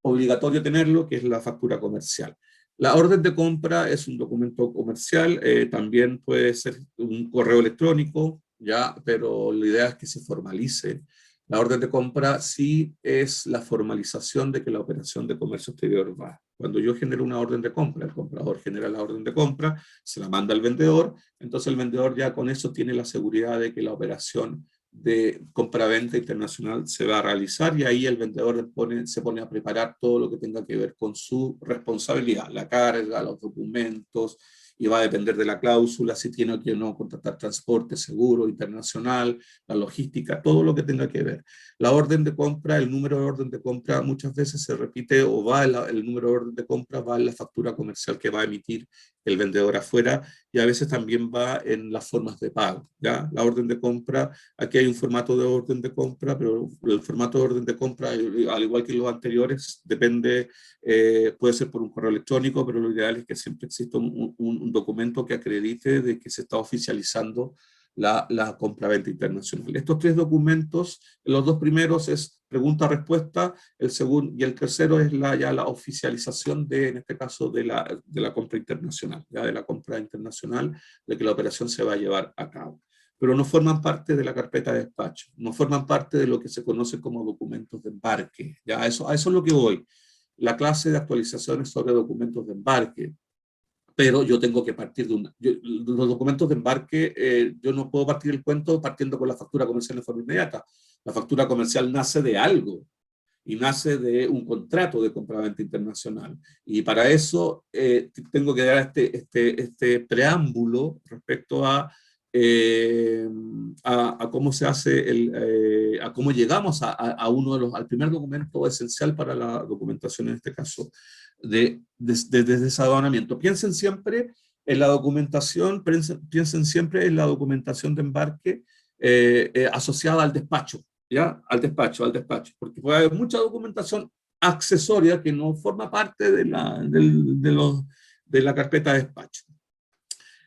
Speaker 2: obligatorio tenerlo, que es la factura comercial. La orden de compra es un documento comercial, también puede ser un correo electrónico, ya, pero la idea es que se formalice. La orden de compra sí es la formalización de que la operación de comercio exterior va. Cuando yo genero una orden de compra, el comprador genera la orden de compra, se la manda al vendedor, entonces el vendedor ya con eso tiene la seguridad de que la operación de compra-venta internacional se va a realizar, y ahí el vendedor se pone a preparar todo lo que tenga que ver con su responsabilidad, la carga, los documentos, y va a depender de la cláusula, si tiene o que no contratar transporte, seguro, internacional, la logística, todo lo que tenga que ver. La orden de compra, el número de orden de compra muchas veces se repite, o el número de orden de compra va en la factura comercial que va a emitir el vendedor afuera, y a veces también va en las formas de pago, ¿ya? La orden de compra, aquí hay un formato de orden de compra, pero el formato de orden de compra, al igual que los anteriores, depende, puede ser por un correo electrónico, pero lo ideal es que siempre exista un documento que acredite de que se está oficializando la compra-venta internacional. Estos 3 documentos, los 2 primeros es pregunta-respuesta, el segundo, y el tercero es ya la oficialización en este caso, de la compra internacional, ya de la compra internacional, de que la operación se va a llevar a cabo. Pero no forman parte de la carpeta de despacho, no forman parte de lo que se conoce como documentos de embarque. Ya a eso es lo que voy. La clase de actualizaciones sobre documentos de embarque, pero yo tengo que partir de los documentos de embarque, yo no puedo partir el cuento partiendo con la factura comercial de forma inmediata. La factura comercial nace de algo, y nace de un contrato de compraventa internacional. Y para eso tengo que dar este preámbulo respecto a cómo se hace, a cómo llegamos al primer documento esencial para la documentación, en este caso, de desaduanamiento. Piensen siempre en la documentación, piensen siempre en la documentación de embarque asociada al despacho. ¿Ya? Al despacho, porque puede haber mucha documentación accesoria que no forma parte de la carpeta de despacho.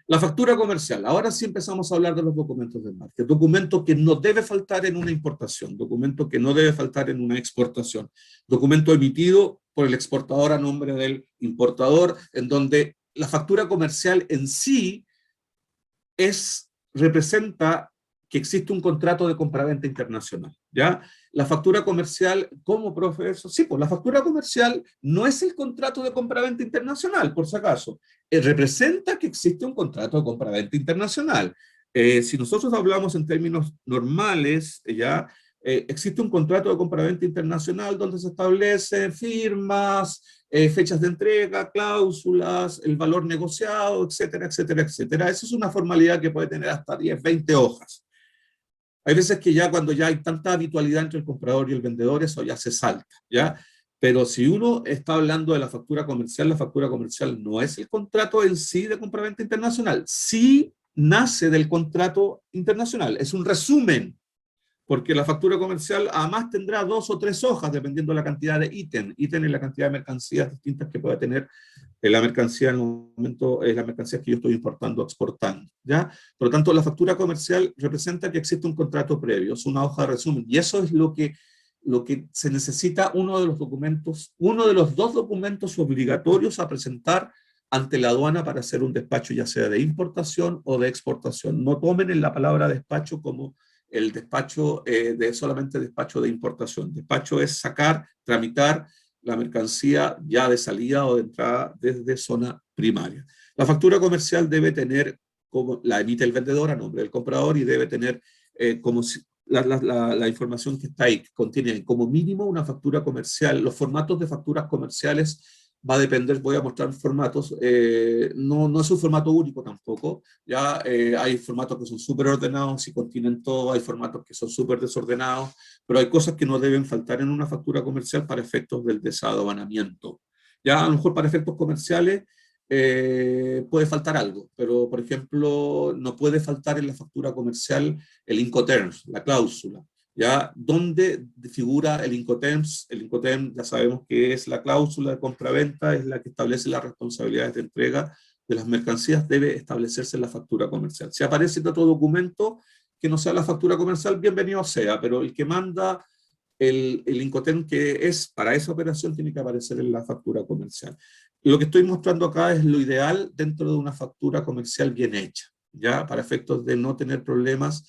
Speaker 2: La factura comercial. Ahora sí empezamos a hablar de los documentos de embarque. Documento que no debe faltar en una importación, documento que no debe faltar en una exportación, documento emitido por el exportador a nombre del importador, en donde la factura comercial en sí representa que existe un contrato de compraventa internacional, ¿ya? La factura comercial, ¿cómo, profesor? Sí, pues la factura comercial no es el contrato de compraventa internacional, por si acaso. Representa que existe un contrato de compraventa internacional. Si nosotros hablamos en términos normales, ¿ya? Existe un contrato de compraventa internacional donde se establecen firmas, fechas de entrega, cláusulas, el valor negociado, etcétera, etcétera, etcétera. Esa es una formalidad que puede tener hasta 10, 20 hojas. Hay veces que ya cuando ya hay tanta habitualidad entre el comprador y el vendedor, eso ya se salta, ¿ya? Pero si uno está hablando de la factura comercial no es el contrato en sí de compraventa internacional. Sí nace del contrato internacional, es un resumen, porque la factura comercial además tendrá 2 o 3 hojas, dependiendo de la cantidad de ítem y la cantidad de mercancías distintas que pueda tener la mercancía en el momento, la mercancía que yo estoy importando o exportando, ¿ya? Por lo tanto, la factura comercial representa que existe un contrato previo, es una hoja de resumen, y eso es lo que se necesita, uno de los 2 documentos obligatorios a presentar ante la aduana para hacer un despacho, ya sea de importación o de exportación. No tomen en la palabra despacho como el despacho solamente despacho de importación. Despacho es sacar, tramitar la mercancía ya de salida o de entrada desde zona primaria. La factura comercial debe tener, como la emite el vendedor a nombre del comprador, y debe tener como la información que está ahí, que contiene como mínimo una factura comercial. Los formatos de facturas comerciales va a depender, voy a mostrar formatos, no es un formato único tampoco, ya hay formatos que son súper ordenados y contienen todo, hay formatos que son súper desordenados, pero hay cosas que no deben faltar en una factura comercial para efectos del desaduanamiento. Ya a lo mejor para efectos comerciales puede faltar algo, pero por ejemplo no puede faltar en la factura comercial el Incoterms, la cláusula. ¿Ya? ¿Dónde figura el Incoterms? El Incoterms ya sabemos que es la cláusula de compraventa, es la que establece las responsabilidades de entrega de las mercancías, debe establecerse en la factura comercial. Si aparece en otro documento que no sea la factura comercial, bienvenido sea, pero el que manda el Incoterms que es para esa operación tiene que aparecer en la factura comercial. Lo que estoy mostrando acá es lo ideal dentro de una factura comercial bien hecha, ¿ya? Para efectos de no tener problemas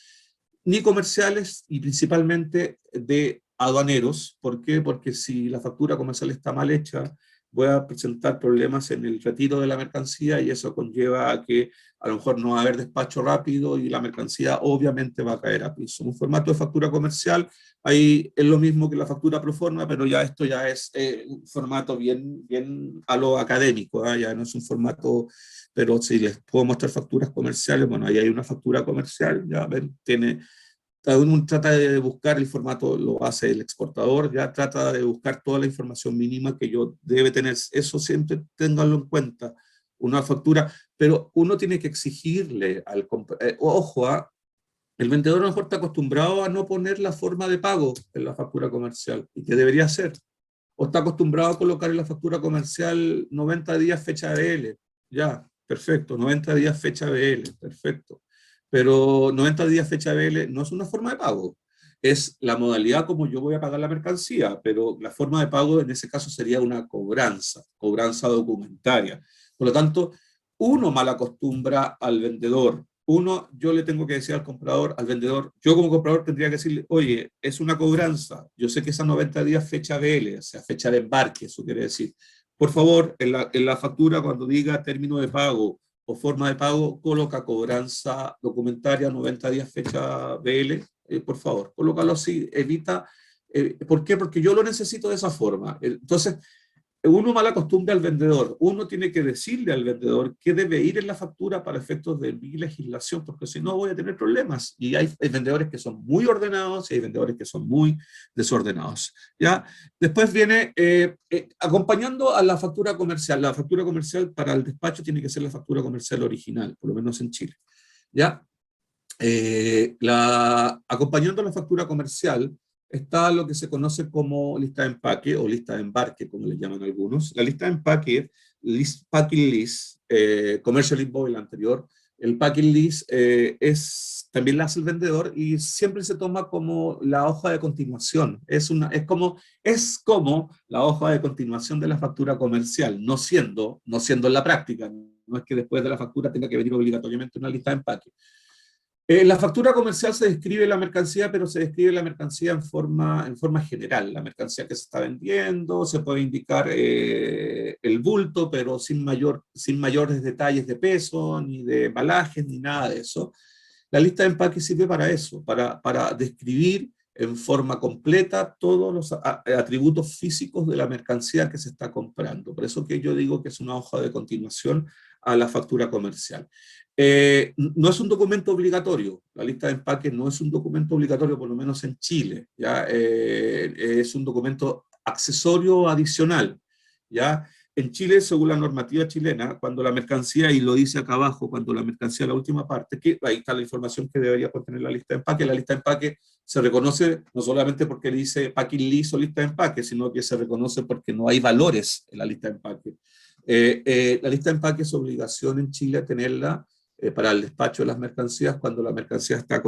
Speaker 2: ni comerciales y principalmente de aduaneros. ¿Por qué? Porque si la factura comercial está mal hecha, voy a presentar problemas en el retiro de la mercancía y eso conlleva a que a lo mejor no va a haber despacho rápido y la mercancía obviamente va a caer a piso. Un formato de factura comercial, ahí es lo mismo que la factura pro forma, pero ya esto ya es un formato bien a lo académico, ¿eh? Ya no es un formato, pero si les puedo mostrar facturas comerciales, bueno, ahí hay una factura comercial, ya ven, uno trata de buscar el formato, lo hace el exportador, ya trata de buscar toda la información mínima que yo debe tener. Eso siempre ténganlo en cuenta, una factura, pero uno tiene que exigirle al ojo, el vendedor a lo mejor está acostumbrado a no poner la forma de pago en la factura comercial, y que debería ser, o está acostumbrado a colocar en la factura comercial 90 días fecha BL, ya, perfecto, 90 días fecha BL, perfecto. Pero 90 días fecha BL no es una forma de pago. es la modalidad como yo voy a pagar la mercancía, pero la forma de pago en ese caso sería una cobranza documentaria. Por lo tanto, uno mal acostumbra al vendedor. Uno, yo le tengo que decir al comprador, al vendedor, yo como comprador tendría que decirle, oye, es una cobranza, yo sé que esa 90 días fecha BL, o sea, fecha de embarque, eso quiere decir. Por favor, en la factura, cuando diga término de pago o forma de pago, coloca cobranza documentaria, 90 días fecha BL, por favor, colócalo así, evita, ¿por qué? Porque yo lo necesito de esa forma. Entonces, uno mal acostumbra al vendedor, uno tiene que decirle al vendedor qué debe ir en la factura para efectos de mi legislación, porque si no voy a tener problemas. Y hay vendedores que son muy ordenados y hay vendedores que son muy desordenados. ¿Ya? Después viene acompañando a la factura comercial. La factura comercial para el despacho tiene que ser la factura comercial original, por lo menos en Chile. ¿Ya? Acompañando la factura comercial está lo que se conoce como lista de empaque o lista de embarque, como le llaman algunos. La lista de empaque, packing list, commercial invoice, la anterior, el packing list también la hace el vendedor y siempre se toma como la hoja de continuación. Es como la hoja de continuación de la factura comercial, no siendo en la práctica. No es que después de la factura tenga que venir obligatoriamente una lista de empaque. En la factura comercial se describe la mercancía, pero se describe la mercancía en forma general. La mercancía que se está vendiendo, se puede indicar el bulto, pero sin mayores detalles de peso, ni de embalajes, ni nada de eso. La lista de empaque sirve para eso, para describir en forma completa todos los atributos físicos de la mercancía que se está comprando. Por eso que yo digo que es una hoja de continuación a la factura comercial. No es un documento obligatorio, la lista de empaque no es un documento obligatorio, por lo menos en Chile, ¿ya? Es un documento accesorio adicional, ¿ya? En Chile, según la normativa chilena, cuando la mercancía, y lo dice acá abajo, cuando la mercancía, la última parte, que ahí está la información que debería contener la lista de empaque se reconoce no solamente porque dice packing list o lista de empaque, sino que se reconoce porque no hay valores en la lista de empaque. La lista de empaque es obligación en Chile a tenerla para el despacho de las mercancías cuando la mercancía está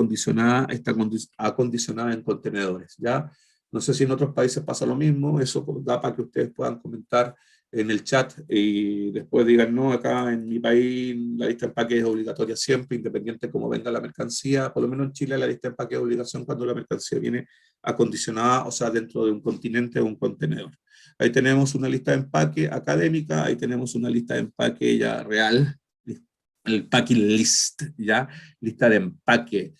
Speaker 2: acondicionada en contenedores, ¿ya? No sé si en otros países pasa lo mismo, eso da para que ustedes puedan comentar en el chat y después digan, no, acá en mi país la lista de empaque es obligatoria siempre, independiente de cómo venga la mercancía. Por lo menos en Chile la lista de empaque es obligación cuando la mercancía viene acondicionada, o sea, dentro de un continente o un contenedor. Ahí tenemos una lista de empaque académica, ahí tenemos una lista de empaque ya real, el packing list, ¿ya? Lista de empaque.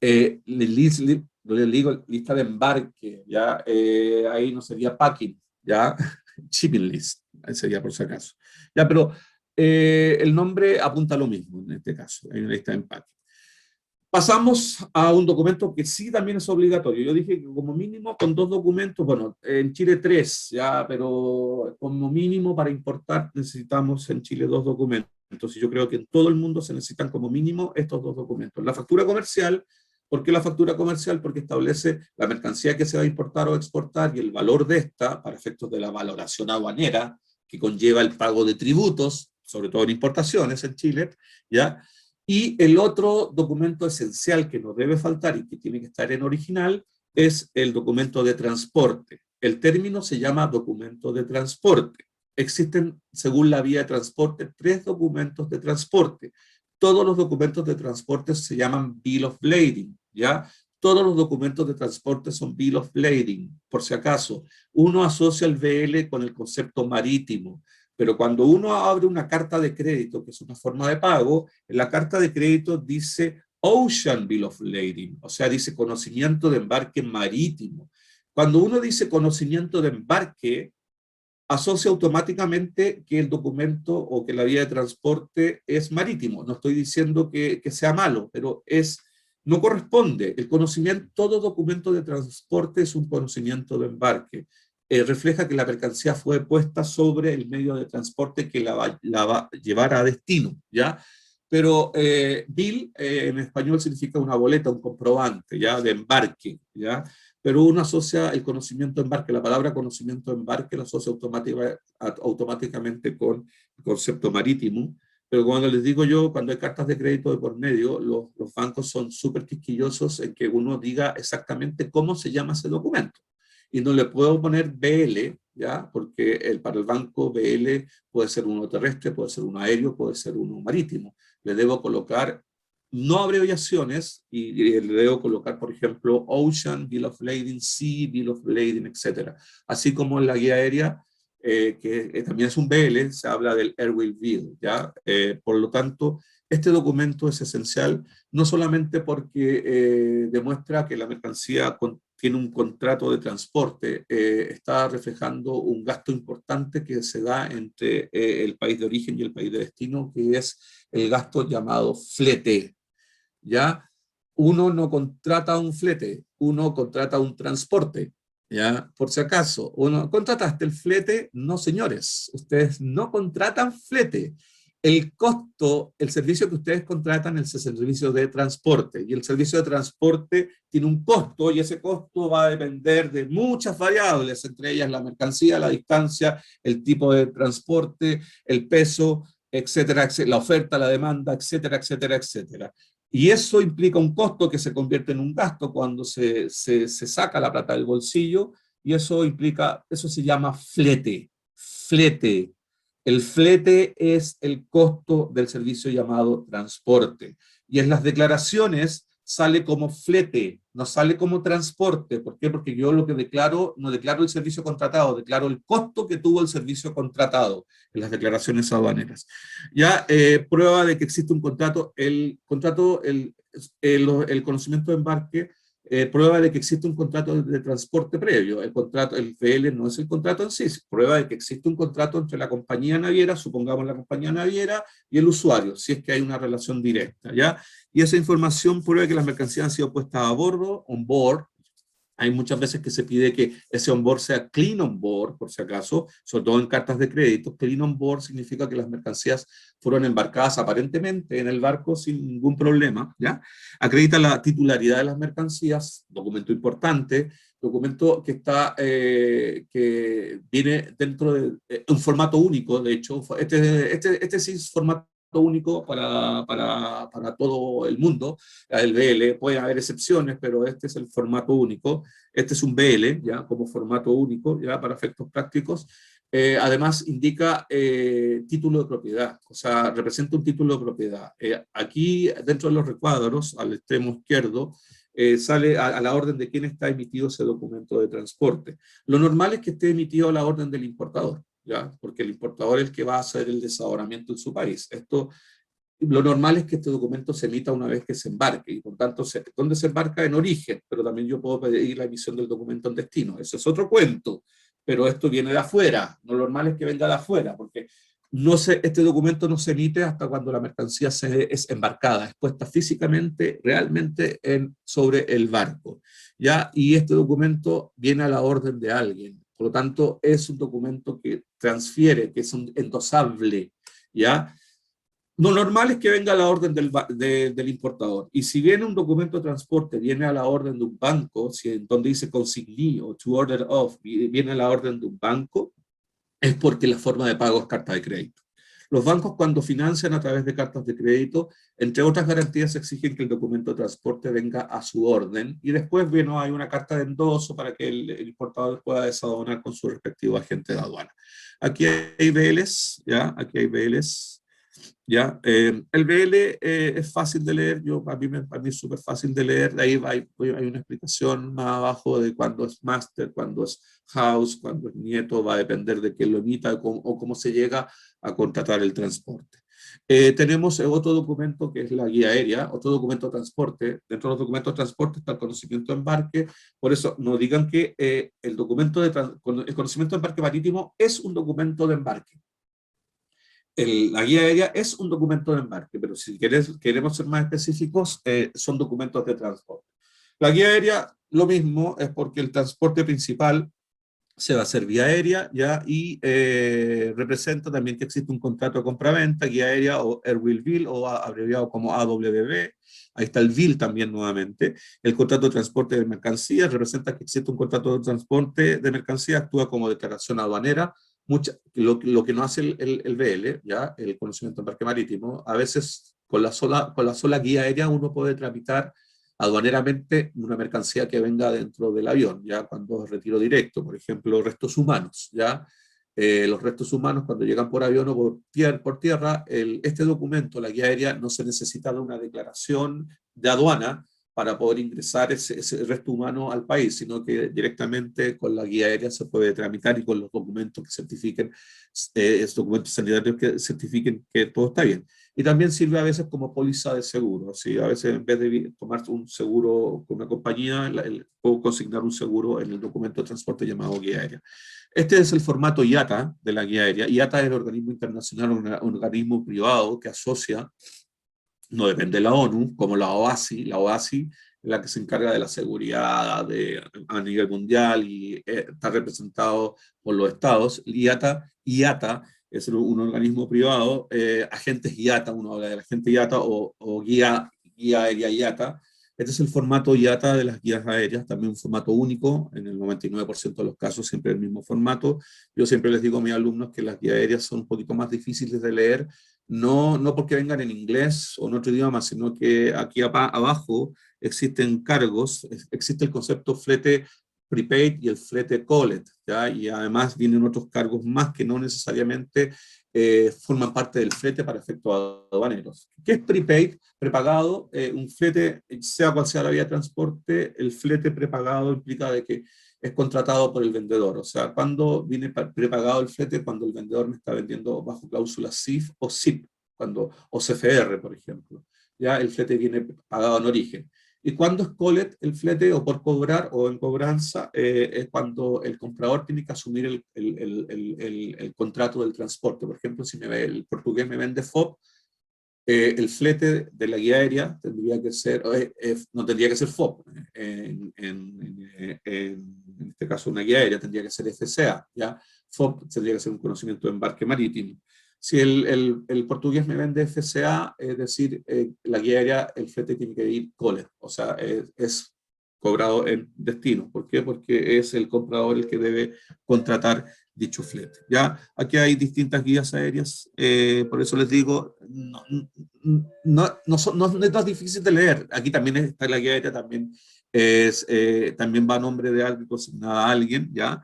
Speaker 2: Yo le digo lista de embarque, ¿ya? Ahí no sería packing, ¿ya? Shipping list, ahí sería por si acaso. Ya, pero el nombre apunta a lo mismo en este caso, hay una lista de empaque. Pasamos a un documento que sí también es obligatorio. Yo dije que como mínimo con 2 documentos, bueno, en Chile 3, ya, pero como mínimo para importar necesitamos en Chile 2 documentos. Y yo creo que en todo el mundo se necesitan como mínimo estos 2 documentos. La factura comercial, ¿por qué la factura comercial? Porque establece la mercancía que se va a importar o exportar y el valor de esta para efectos de la valoración aduanera que conlleva el pago de tributos, sobre todo en importaciones en Chile, ¿ya? Y el otro documento esencial que no debe faltar y que tiene que estar en original es el documento de transporte. El término se llama documento de transporte. Existen, según la vía de transporte, 3 documentos de transporte. Todos los documentos de transporte se llaman Bill of Lading, ¿ya? Todos los documentos de transporte son Bill of Lading, por si acaso. Uno asocia el BL con el concepto marítimo, pero cuando uno abre una carta de crédito, que es una forma de pago, en la carta de crédito dice Ocean Bill of Lading, o sea, dice conocimiento de embarque marítimo. Cuando uno dice conocimiento de embarque, asocia automáticamente que el documento o que la vía de transporte es marítimo. No estoy diciendo que sea malo, pero no corresponde. El conocimiento, todo documento de transporte es un conocimiento de embarque. Refleja que la mercancía fue puesta sobre el medio de transporte que la va a llevar a destino, ¿ya? Pero bill en español significa una boleta, un comprobante, ¿ya? De embarque, ¿ya? Pero uno asocia el conocimiento de embarque, la palabra conocimiento de embarque la asocia automáticamente con el concepto marítimo, pero cuando les digo yo, cuando hay cartas de crédito de por medio, los bancos son súper quisquillosos en que uno diga exactamente cómo se llama ese documento. Y no le puedo poner BL, ¿ya? Porque para el banco BL puede ser uno terrestre, puede ser uno aéreo, puede ser uno marítimo. Le debo colocar no abreviaciones y le debo colocar, por ejemplo, Ocean, Bill of Lading, Sea, Bill of Lading, etc. Así como en la guía aérea, que también es un BL, se habla del Airwheel Bill, ¿ya? Por lo tanto, este documento es esencial, no solamente porque demuestra que la mercancía tiene un contrato de transporte, está reflejando un gasto importante que se da entre el país de origen y el país de destino, que es el gasto llamado flete, ¿ya? Uno no contrata un flete, uno contrata un transporte, ¿ya? Por si acaso, uno, ¿contrataste el flete? No, señores, ustedes no contratan flete. El costo, el servicio que ustedes contratan es el servicio de transporte, y el servicio de transporte tiene un costo, y ese costo va a depender de muchas variables, entre ellas la mercancía, la distancia, el tipo de transporte, el peso, etcétera, la oferta, la demanda, etcétera, etcétera, etcétera. Y eso implica un costo que se convierte en un gasto cuando se saca la plata del bolsillo, y eso implica, eso se llama flete. Flete. El flete es el costo del servicio llamado transporte. Y en las declaraciones sale como flete, no sale como transporte. ¿Por qué? Porque yo lo que declaro, no declaro el servicio contratado, declaro el costo que tuvo el servicio contratado en las declaraciones aduaneras. Ya, prueba de que existe un contrato, el conocimiento de embarque, prueba de que existe un contrato de transporte previo. El contrato, el VL no es el contrato en sí, es prueba de que existe un contrato entre la compañía naviera, supongamos la compañía naviera, y el usuario, si es que hay una relación directa, ¿ya? Y esa información prueba que las mercancías han sido puestas a bordo, on board. Hay muchas veces que se pide que ese on-board sea clean on-board, por si acaso, sobre todo en cartas de crédito. Clean on-board significa que las mercancías fueron embarcadas aparentemente en el barco sin ningún problema, ¿ya? Acredita la titularidad de las mercancías, documento importante, documento que está, que viene dentro de un formato único, de hecho, este sí es formato único para todo el mundo, el BL, puede haber excepciones, pero este es el formato único. Este es un BL, ya como formato único, ya para efectos prácticos. Además indica título de propiedad, o sea, representa un título de propiedad. Aquí, dentro de los recuadros, al extremo izquierdo, sale a la orden de quién está emitido ese documento de transporte. Lo normal es que esté emitido a la orden del importador, ¿ya? Porque el importador es el que va a hacer el desaboramiento en su país. Esto, lo normal es que este documento se emita una vez que se embarque, y por tanto, ¿dónde se embarca? En origen, pero también yo puedo pedir la emisión del documento en destino. Eso es otro cuento, pero esto viene de afuera. Lo normal es que venga de afuera, porque este documento no se emite hasta cuando la mercancía es embarcada, es puesta físicamente, realmente sobre el barco, ¿ya? Y este documento viene a la orden de alguien. Por lo tanto, es un documento que transfiere, que es un endosable, ¿ya? Lo normal es que venga a la orden del importador. Y si viene un documento de transporte, viene a la orden de un banco, si donde dice consignee o to order of, viene a la orden de un banco, es porque la forma de pago es carta de crédito. Los bancos, cuando financian a través de cartas de crédito, entre otras garantías, exigen que el documento de transporte venga a su orden, y después, bueno, hay una carta de endoso para que el importador pueda desaduanar con su respectivo agente de aduana. Aquí hay BLs, ¿ya? Aquí hay BLs. ¿Ya? El BL es fácil de leer, para mí es súper fácil de leer, de ahí hay una explicación más abajo de cuándo es máster, cuándo es house, cuándo es nieto, va a depender de quién lo emita o cómo se llega a contratar el transporte. Tenemos otro documento que es la guía aérea, otro documento de transporte. Dentro de los documentos de transporte está el conocimiento de embarque, por eso no digan que el conocimiento de embarque marítimo es un documento de embarque. La guía aérea es un documento de embarque, pero si queremos ser más específicos, son documentos de transporte. La guía aérea, lo mismo, es porque el transporte principal se va a hacer vía aérea, ¿ya? Y representa también que existe un contrato de compraventa, guía aérea o Airwheel Bill, o abreviado como AWB. Ahí está el bill también nuevamente. El contrato de transporte de mercancías representa que existe un contrato de transporte de mercancías, actúa como declaración aduanera lo que no hace el BL, ¿ya? El conocimiento de embarque marítimo, a veces con la sola guía aérea uno puede tramitar aduaneramente una mercancía que venga dentro del avión, ya cuando es retiro directo, por ejemplo, restos humanos, ya. Los restos humanos cuando llegan por avión o por tierra, este documento, la guía aérea, no se necesita de una declaración de aduana para poder ingresar ese resto humano al país, sino que directamente con la guía aérea se puede tramitar y con los documentos que certifiquen, documentos sanitarios que certifiquen que todo está bien. Y también sirve a veces como póliza de seguro, ¿sí? A veces en vez de tomar un seguro con una compañía, puedo consignar un seguro en el documento de transporte llamado guía aérea. Este es el formato IATA de la guía aérea. IATA es el organismo internacional, un organismo privado que asocia, no depende de la ONU, como la OASI. La OASI es la que se encarga de la seguridad a nivel mundial y está representado por los estados. IATA es un organismo privado, agentes IATA, uno habla del agente IATA o guía aérea IATA. Este es el formato IATA de las guías aéreas, también un formato único, en el 99% de los casos siempre el mismo formato. Yo siempre les digo a mis alumnos que las guías aéreas son un poquito más difíciles de leer, no porque vengan en inglés o en otro idioma, sino que aquí abajo existen cargos, existe el concepto flete prepaid y el flete called, ¿ya? Y además vienen otros cargos más que no necesariamente forman parte del flete para efectos aduaneros. ¿Qué es prepaid? Prepagado, un flete, sea cual sea la vía de transporte, el flete prepagado implica de que es contratado por el vendedor. O sea, cuando viene prepagado el flete, cuando el vendedor me está vendiendo bajo cláusula CIF o SIP, o CFR, por ejemplo. Ya el flete viene pagado en origen. Y cuando es COLET, el flete, o por cobrar o en cobranza, es cuando el comprador tiene que asumir el contrato del transporte. Por ejemplo, si el portugués me vende FOB, el flete de la guía aérea tendría que ser, no tendría que ser FOB, en este caso una guía aérea tendría que ser FCA, ¿ya? FOB tendría que ser un conocimiento de embarque marítimo. Si el portugués me vende FCA, es decir, la guía aérea, el flete tiene que ir COLE, o sea, es cobrado en destino. ¿Por qué? Porque es el comprador el que debe contratar dicho flete. ¿Ya? Aquí hay distintas guías aéreas, por eso les digo, no es tan difícil de leer. Aquí también está la guía aérea, también va a nombre de alguien, consignada a alguien, ¿ya?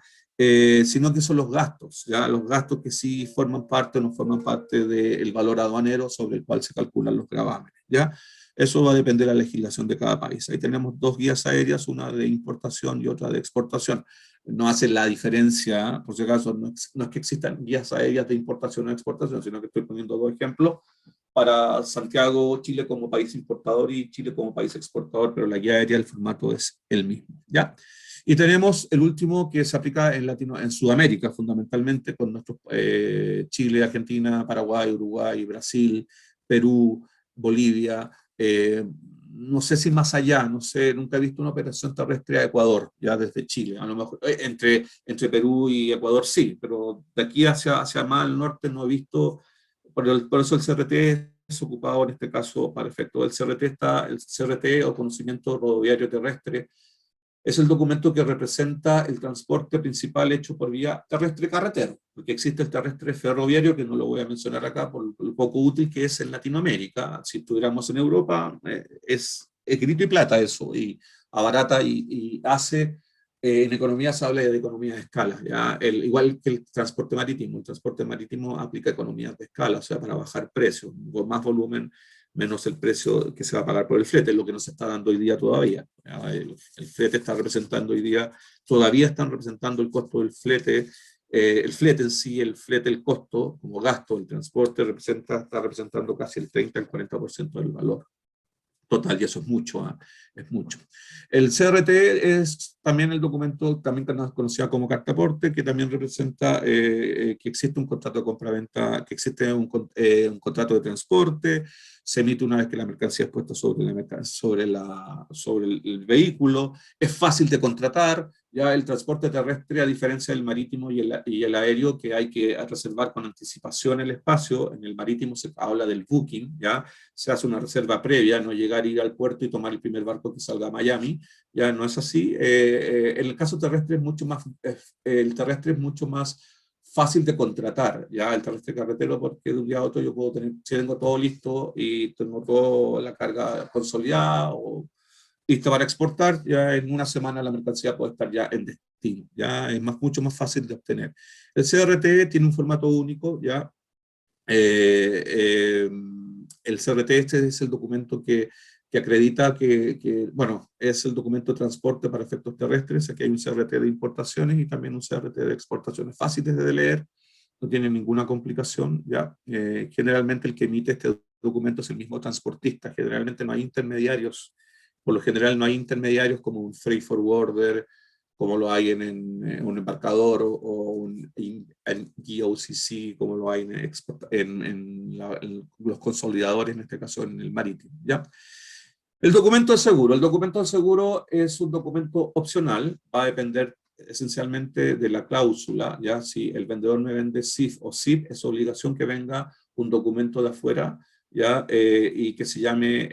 Speaker 2: Sino que son los gastos, ¿ya? Los gastos que sí forman parte o no forman parte del valor aduanero sobre el cual se calculan los gravámenes, ¿ya? Eso va a depender de la legislación de cada país. Ahí tenemos dos guías aéreas, una de importación y otra de exportación. No hace la diferencia, por si acaso, no es que existan guías aéreas de importación o exportación, sino que estoy poniendo dos ejemplos para Santiago, Chile como país importador y Chile como país exportador, pero la guía aérea, el formato es el mismo, ¿ya? Y tenemos el último que se aplica en Sudamérica, fundamentalmente, con nuestros Chile, Argentina, Paraguay, Uruguay, Brasil, Perú, Bolivia, no sé si más allá, no sé, nunca he visto una operación terrestre a Ecuador, ya desde Chile, a lo mejor, entre Perú y Ecuador sí, pero de aquí hacia más al norte no he visto, por eso el CRT es ocupado en este caso para efecto del CRT, está el CRT o conocimiento rodoviario terrestre, es el documento que representa el transporte principal hecho por vía terrestre-carretero, porque existe el terrestre ferroviario, que no lo voy a mencionar acá por lo poco útil que es en Latinoamérica. Si estuviéramos en Europa, es grito y plata eso, y abarata y hace, en economía se habla de economía de escala, ¿ya? Igual que el transporte marítimo aplica economías de escala, o sea, para bajar precios, con más volumen, menos el precio que se va a pagar por el flete, es lo que nos está dando hoy día todavía. El flete está representando hoy día, todavía están representando el costo del flete, el flete en sí, el costo como gasto del transporte está representando casi el 30 al 40% del valor total, y eso es mucho, es mucho. El CRT es también el documento, también conocido como carta aporte, que también representa que existe un contrato de compraventa, que existe un contrato de transporte, se emite una vez que la mercancía es puesta sobre el vehículo, es fácil de contratar, ya el transporte terrestre, a diferencia del marítimo y el aéreo, que hay que reservar con anticipación el espacio, en el marítimo se habla del booking, ya se hace una reserva previa, no llegar a ir al puerto y tomar el primer barco que salga a Miami, ya no es así. En el caso terrestre el terrestre es mucho más fácil de contratar, ya el terrestre carretero, porque de un día a otro yo puedo tener, si tengo todo listo y tengo toda la carga consolidada o lista para exportar, ya en una semana la mercancía puede estar ya en destino, ya es mucho más fácil de obtener. El CRT tiene un formato único, ya eh, eh, el CRT este es el documento que acredita bueno, es el documento de transporte para efectos terrestres. Aquí hay un CRT de importaciones y también un CRT de exportaciones fáciles de leer, no tiene ninguna complicación, ¿ya? Generalmente el que emite este documento es el mismo transportista, generalmente no hay intermediarios, por lo general no hay intermediarios como un freight forwarder, como lo hay en un embarcador o en GOCC, como lo hay en los consolidadores, en este caso en el marítimo, ¿ya? El documento de seguro. El documento de seguro es un documento opcional, va a depender esencialmente de la cláusula, ya si el vendedor me vende CIF o SIP, es obligación que venga un documento de afuera, ya, y que se llame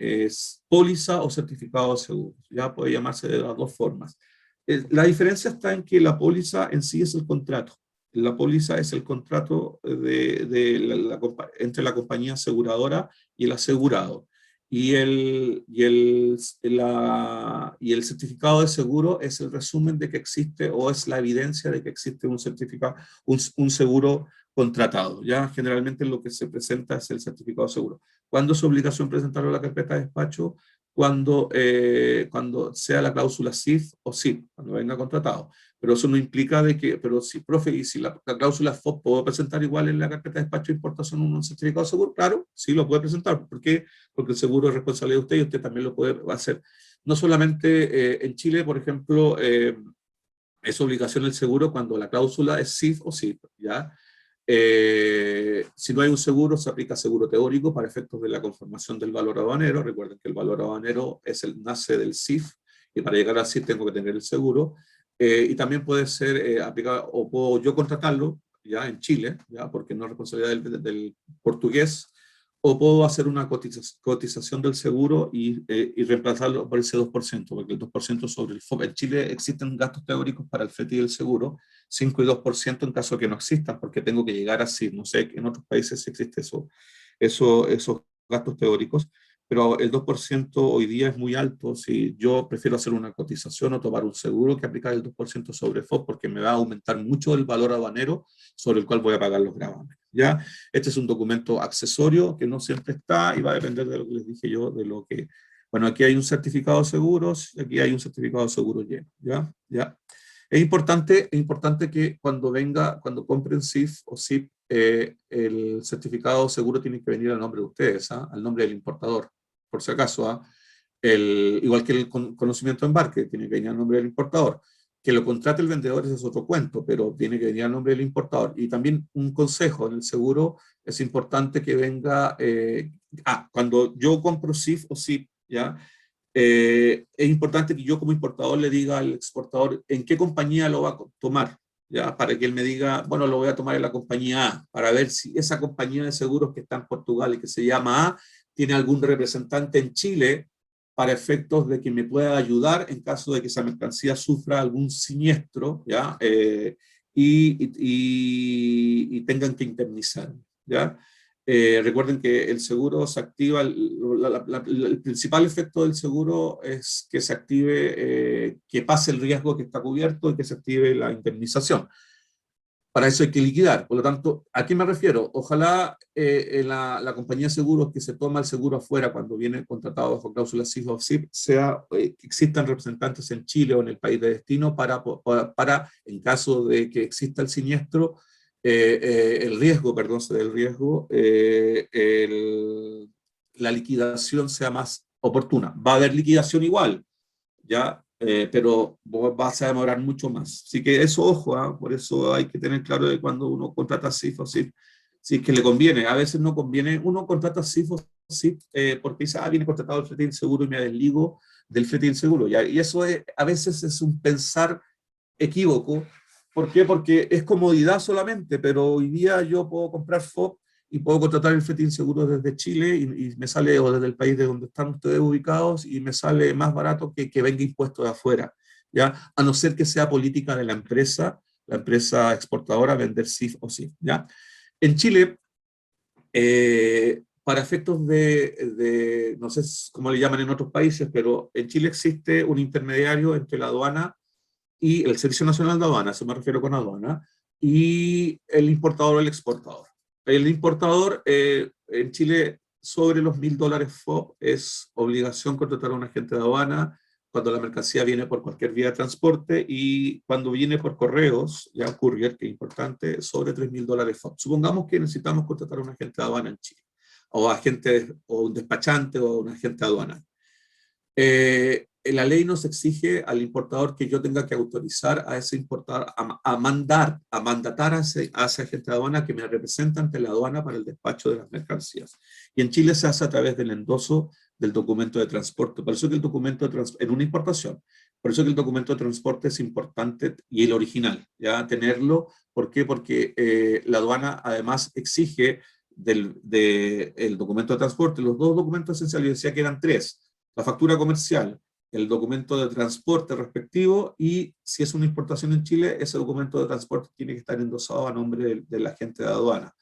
Speaker 2: póliza o certificado de seguro, ya puede llamarse de las dos formas. La diferencia está en que la póliza en sí es el contrato. La póliza es el contrato entre la compañía aseguradora y el asegurado. Y el certificado de seguro es el resumen de que existe o es la evidencia de que existe un certificado, un seguro contratado. Ya generalmente lo que se presenta es el certificado de seguro. ¿Cuándo es obligación presentarlo a la carpeta de despacho? Cuando sea la cláusula SIF o SIP, cuando venga contratado. Pero eso no implica de que, pero si, profe, y si la cláusula FOB puedo presentar igual en la carpeta de despacho de importación un certificado de seguro, claro, sí lo puede presentar. ¿Por qué? Porque el seguro es responsabilidad de usted y usted también lo puede hacer. No solamente en Chile, por ejemplo, es obligación el seguro cuando la cláusula es SIF o SIP, ¿ya? Si no hay un seguro, se aplica seguro teórico para efectos de la conformación del valor aduanero. Recuerden que el valor aduanero nace del CIF y para llegar al CIF tengo que tener el seguro. Y también puede ser aplicado, o puedo yo contratarlo ya en Chile, ya porque no es responsabilidad del portugués, o puedo hacer una cotización del seguro y reemplazarlo por ese 2%, porque el 2% sobre el FOB. En Chile existen gastos teóricos para el flete y el seguro, 5 y 2% en caso de que no existan, porque tengo que llegar así. No sé, en otros países existe esos gastos teóricos, pero el 2% hoy día es muy alto. Si yo prefiero hacer una cotización o tomar un seguro que aplicar el 2% sobre FOB, porque me va a aumentar mucho el valor aduanero sobre el cual voy a pagar los gravámenes. ¿Ya? Este es un documento accesorio que no siempre está y va a depender de lo que les dije yo, de lo que... Bueno, aquí hay un certificado de seguros y aquí hay un certificado de seguro lleno. ¿Ya? ¿Ya? Es importante que cuando compren CIF o SIP, el certificado seguro tiene que venir al nombre de ustedes, ¿ah? Al nombre del importador, por si acaso. ¿Ah? Igual que el conocimiento de embarque, tiene que venir al nombre del importador. Que lo contrate el vendedor, ese es otro cuento, pero tiene que venir al nombre del importador. Y también un consejo, en el seguro es importante que venga, cuando yo compro SIF o SIP, ¿ya? Es importante que yo como importador le diga al exportador en qué compañía lo va a tomar, ¿ya? Para que él me diga, bueno, lo voy a tomar en la compañía A, para ver si esa compañía de seguros que está en Portugal y que se llama A, tiene algún representante en Chile para efectos de que me pueda ayudar en caso de que esa mercancía sufra algún siniestro, ¿ya? Y tengan que indemnizar, ¿ya? Recuerden que el seguro se activa, el principal efecto del seguro es que se active, que pase el riesgo que está cubierto y que se active la indemnización. Para eso hay que liquidar. Por lo tanto, ¿a qué me refiero? Ojalá la compañía de seguros que se toma el seguro afuera cuando viene contratado bajo cláusula SIF o SIP, que existan representantes en Chile o en el país de destino para en caso de que exista el siniestro, el riesgo, perdón, del riesgo, la liquidación sea más oportuna. Va a haber liquidación igual, ¿ya? Pero vas a demorar mucho más. Así que eso, ojo, ¿ah? Por eso hay que tener claro de cuando uno contrata SIF o SIP, si es que le conviene. A veces no conviene, uno contrata SIF o SIP porque dice, viene contratado el flete inseguro y me desligo del flete inseguro. ¿Ya? Y eso a veces es un pensar equívoco. ¿Por qué? Porque es comodidad solamente, pero hoy día yo puedo comprar FOB y puedo contratar el flete inseguro desde Chile y me sale, o desde el país de donde están ustedes ubicados, y me sale más barato que venga impuesto de afuera, ¿ya? A no ser que sea política de la empresa la empresa exportadora vender CIF o CIF, ¿ya? En Chile, para efectos no sé cómo le llaman en otros países, pero en Chile existe un intermediario entre la aduana y el Servicio Nacional de Aduana, eso me refiero con aduana, y el importador o el exportador. El importador en Chile sobre los $1.000 FOB es obligación contratar a un agente de aduana cuando la mercancía viene por cualquier vía de transporte y cuando viene por correos, ya courier, que es importante, sobre $3.000 FOB. Supongamos que necesitamos contratar a un agente de aduana en Chile, o un despachante o un agente de aduana. La ley nos exige al importador que yo tenga que autorizar a ese importador a mandatar a ese agente de aduana que me representa ante la aduana para el despacho de las mercancías. Y en Chile se hace a través del endoso del documento de transporte. Por eso que el documento de transporte, en una importación, por eso que el documento de transporte es importante y el original, ya tenerlo. ¿Por qué? Porque la aduana además exige del documento de transporte, los dos documentos esenciales, yo decía que eran tres: la factura comercial, el documento de transporte respectivo, y si es una importación en Chile, ese documento de transporte tiene que estar endosado a nombre del agente de aduana.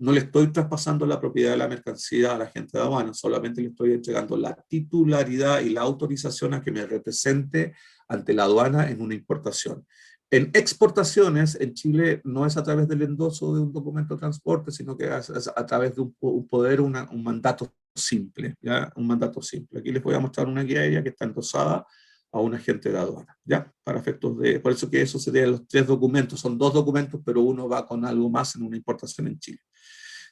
Speaker 2: No le estoy traspasando la propiedad de la mercancía al agente de aduana, solamente le estoy entregando la titularidad y la autorización a que me represente ante la aduana en una importación. En exportaciones, en Chile, no es a través del endoso de un documento de transporte, sino que es a través de un mandato simple, ¿ya? Un mandato simple. Aquí les voy a mostrar una guía aérea que está endosada a un agente de aduana, ¿ya? Para efectos por eso que eso serían los tres documentos, son dos documentos, pero uno va con algo más en una importación en Chile.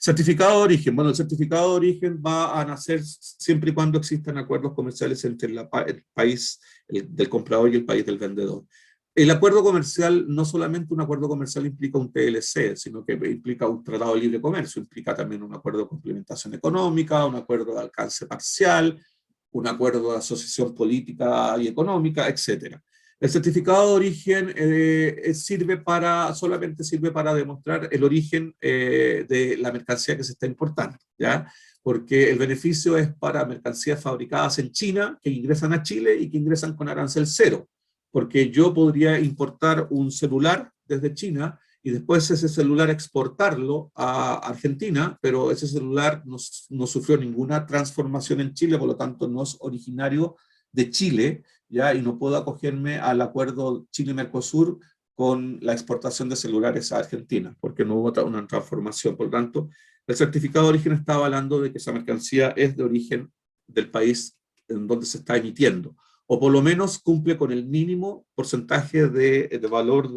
Speaker 2: Certificado de origen. Bueno, el certificado de origen va a nacer siempre y cuando existan acuerdos comerciales entre el país del comprador y el país del vendedor. El acuerdo comercial, no solamente un acuerdo comercial implica un TLC, sino que implica un tratado de libre comercio, implica también un acuerdo de complementación económica, un acuerdo de alcance parcial, un acuerdo de asociación política y económica, etc. El certificado de origen solamente sirve para demostrar el origen de la mercancía que se está importando, ¿ya? Porque el beneficio es para mercancías fabricadas en China, que ingresan a Chile y que ingresan con arancel cero. Porque yo podría importar un celular desde China y después ese celular exportarlo a Argentina, pero ese celular no sufrió ninguna transformación en Chile, por lo tanto no es originario de Chile, ¿ya? Y no puedo acogerme al acuerdo Chile-Mercosur con la exportación de celulares a Argentina, porque no hubo una transformación. Por lo tanto, el certificado de origen está avalando de que esa mercancía es de origen del país en donde se está emitiendo, o por lo menos cumple con el mínimo porcentaje de valor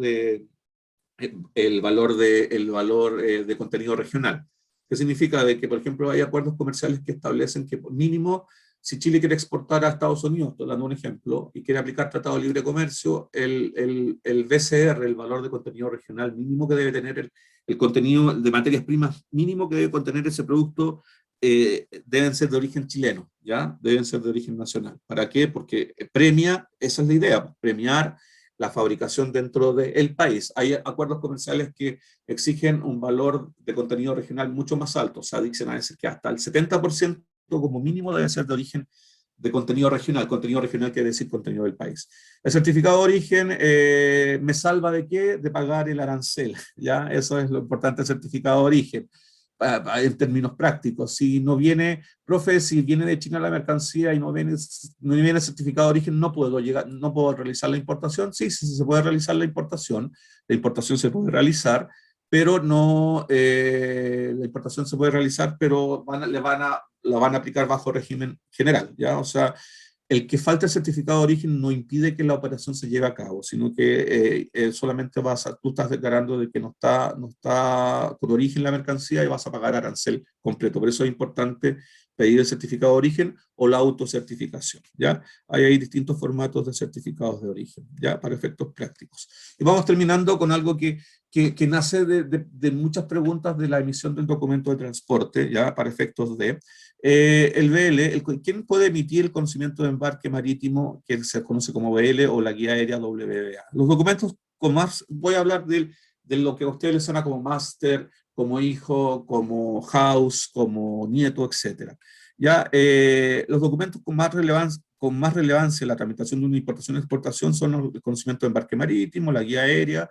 Speaker 2: el valor de contenido regional. ¿Qué significa? De que, por ejemplo, hay acuerdos comerciales que establecen que mínimo, si Chile quiere exportar a Estados Unidos, estoy dando un ejemplo, y quiere aplicar tratado de libre comercio, el BCR, el valor de contenido regional mínimo que debe tener, el contenido de materias primas mínimo que debe contener ese producto, deben ser de origen chileno, ¿ya? Deben ser de origen nacional. ¿Para qué? Porque premia, esa es la idea, premiar la fabricación dentro del país. Hay acuerdos comerciales que exigen un valor de contenido regional mucho más alto, o sea, dicen a veces que hasta el 70% como mínimo debe ser de origen de contenido regional quiere decir contenido del país. El certificado de origen me salva ¿de qué? De pagar el arancel, ¿ya? Eso es lo importante del certificado de origen. En términos prácticos, si no viene, profe, si viene de China la mercancía y no viene el certificado de origen, no puedo realizar la importación. Sí, sí se puede realizar la importación se puede realizar, pero no, la importación se puede realizar, pero la van a aplicar bajo régimen general, ¿ya? O sea, el que falte el certificado de origen no impide que la operación se lleve a cabo, sino que solamente tú estás declarando de que no está con origen la mercancía y vas a pagar arancel completo. Por eso es importante pedir el certificado de origen o la autocertificación, ¿ya? Hay distintos formatos de certificados de origen, ¿ya? Para efectos prácticos. Y vamos terminando con algo que nace de muchas preguntas de la emisión del documento de transporte, ¿ya? Para efectos de el BL, ¿quién puede emitir el conocimiento de embarque marítimo que se conoce como BL o la guía aérea WBA? Los documentos con más, voy a hablar de lo que a ustedes les suena como máster, como hijo, como house, como nieto, etc. Ya, los documentos con más relevancia en la tramitación de una importación y exportación son el conocimiento de embarque marítimo, la guía aérea,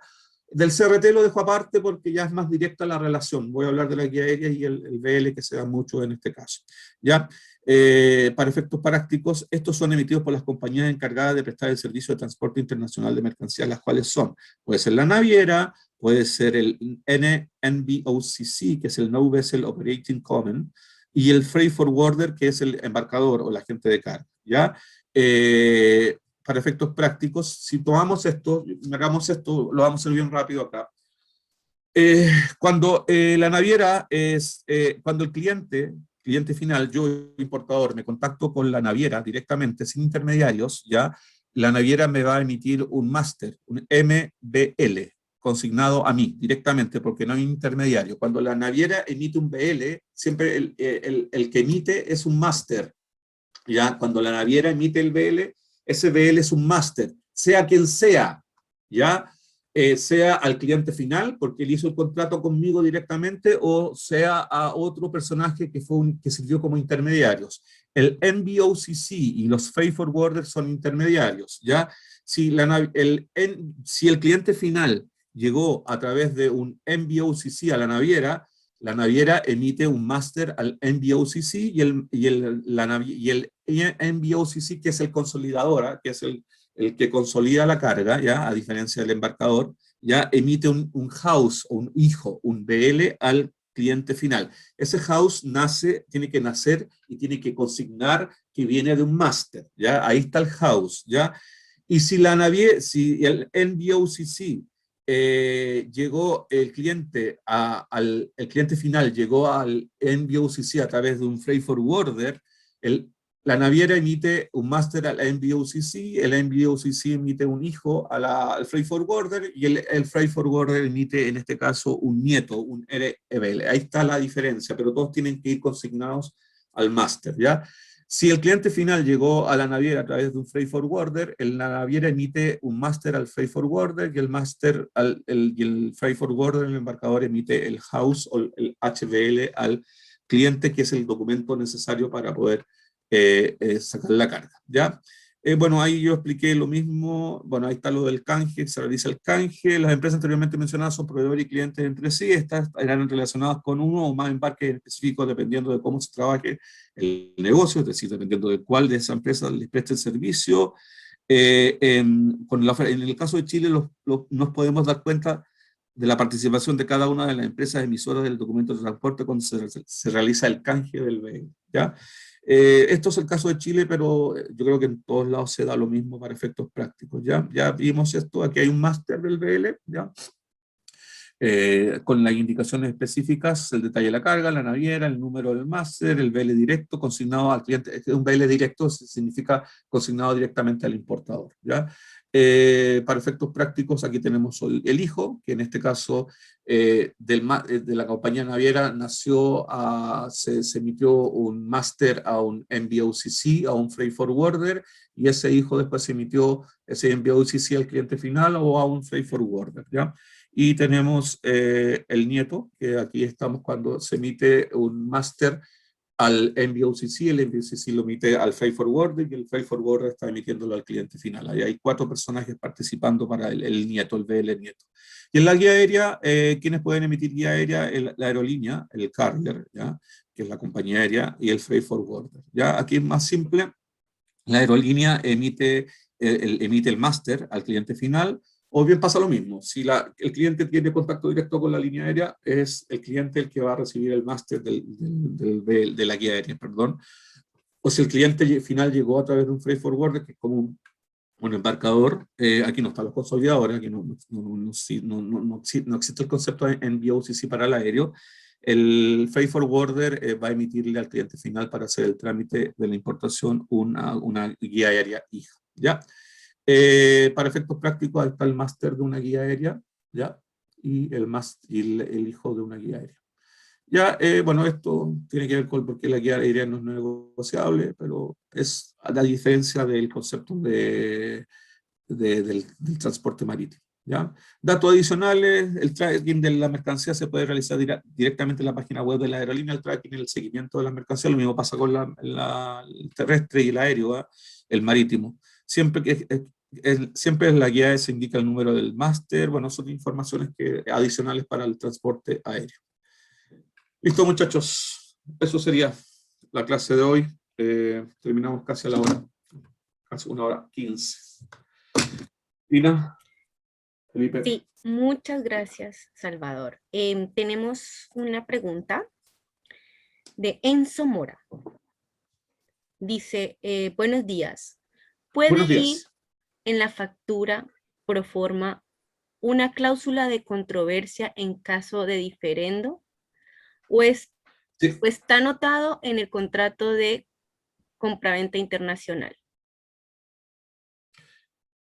Speaker 2: Del CRT lo dejo aparte porque ya es más directa la relación. Voy a hablar de la guía aérea y el BL, que se da mucho en este caso. ¿Ya? Para efectos prácticos, estos son emitidos por las compañías encargadas de prestar el servicio de transporte internacional de mercancías, las cuales son, puede ser la naviera, puede ser el NVOCC, que es el No Vessel Operating Common, y el Freight Forwarder, que es el embarcador o la agente de carga. ¿Ya? Para efectos prácticos, si tomamos esto, hagamos esto, lo vamos a hacer bien rápido acá. Cuando la naviera es, cuando el cliente final, yo importador, me contacto con la naviera directamente, sin intermediarios, ya, la naviera me va a emitir un máster, un MBL, consignado a mí directamente, porque no hay intermediario. Cuando la naviera emite un BL, siempre el que emite es un máster. Ya, cuando la naviera emite el BL, ese BL es un máster, sea quien sea, ya, sea al cliente final, porque él hizo el contrato conmigo directamente, o sea a otro personaje que sirvió como intermediarios. El NVOCC y los Freight Forwarders son intermediarios, ya. Si el cliente final llegó a través de un NVOCC a la naviera emite un máster al NVOCC y el NVOCC, que es el consolidadora, que es el que consolida la carga, ¿ya? A diferencia del embarcador, ya emite un house, o un hijo, un BL al cliente final. Ese house tiene que nacer y tiene que consignar que viene de un máster, ¿ya? Ahí está el house, ¿ya? Y si el NVOCC llegó el cliente el cliente final llegó al NVOCC a través de un freight forwarder, la naviera emite un máster al NVOCC, el NVOCC emite un hijo al freight forwarder y el freight forwarder emite en este caso un nieto, un REBL. Ahí está la diferencia, pero todos tienen que ir consignados al máster, ¿ya? Si el cliente final llegó a la naviera a través de un freight forwarder, la naviera emite un máster al freight forwarder y el freight forwarder, el embarcador, emite el house o el HBL al cliente, que es el documento necesario para poder sacar la carga, ¿ya? Bueno, ahí yo expliqué lo mismo. Bueno, ahí está lo del canje, se realiza el canje. Las empresas anteriormente mencionadas son proveedores y clientes entre sí. Estas eran relacionadas con uno o más embarques específicos dependiendo de cómo se trabaje el negocio, es decir, dependiendo de cuál de esas empresas les preste el servicio. En el caso de Chile nos podemos dar cuenta de la participación de cada una de las empresas emisoras del documento de transporte cuando se realiza el canje del BL, ¿ya? Esto es el caso de Chile, pero yo creo que en todos lados se da lo mismo para efectos prácticos, ¿ya? Ya vimos esto, aquí hay un máster del BL, ¿ya? Con las indicaciones específicas, el detalle de la carga, la naviera, el número del máster, el BL directo consignado al cliente. Un BL directo significa consignado directamente al importador, ¿ya? Para efectos prácticos, aquí tenemos el hijo, que en este caso de la compañía naviera se emitió un máster a un NVOCC, a un freight forwarder, y ese hijo después se emitió ese NVOCC al cliente final o a un freight forwarder, ¿ya? Y tenemos el nieto, que aquí estamos cuando se emite un máster al NVOCC, el NVOCC lo emite al freight forwarder y el freight forwarder está emitiéndolo al cliente final. Ahí hay 4 personajes participando para el nieto, el BL nieto. Y en la guía aérea, ¿quiénes pueden emitir guía aérea? La aerolínea, el carrier, ¿ya? Que es la compañía aérea, y el freight forwarder. ¿Ya? Aquí es más simple. La aerolínea emite el máster al cliente final, o bien pasa lo mismo. Si el cliente tiene contacto directo con la línea aérea, es el cliente el que va a recibir el máster de la guía aérea, perdón. O si el cliente final llegó a través de un freight forwarder, que es como un embarcador, aquí no están los consolidadores, aquí no existe el concepto de NVOCC para el aéreo. El freight forwarder va a emitirle al cliente final para hacer el trámite de la importación una guía aérea hija, ¿ya? Para efectos prácticos, ahí está el máster de una guía aérea, ¿ya? Y el hijo de una guía aérea. Ya, bueno, esto tiene que ver con por qué la guía aérea no es negociable, pero es a la diferencia del concepto del transporte marítimo, ¿ya? Datos adicionales: el tracking de la mercancía se puede realizar directamente en la página web de la aerolínea, el tracking, el seguimiento de la mercancía. Lo mismo pasa con el terrestre y el aéreo, ¿eh? El marítimo. Siempre que siempre en la guía se indica el número del máster. Bueno, son informaciones adicionales para el transporte aéreo. Listo, muchachos. Eso sería la clase de hoy. Terminamos casi a la hora. Casi 1:15. Lina, Felipe.
Speaker 1: Sí, muchas gracias, Salvador. Tenemos una pregunta de Enzo Mora. Dice, buenos días. ¿Puede
Speaker 2: Buenos
Speaker 1: ir
Speaker 2: días.
Speaker 1: en la factura pro forma una cláusula de controversia en caso de diferendo? ¿O
Speaker 2: Sí.
Speaker 1: está anotado en el contrato de compraventa internacional?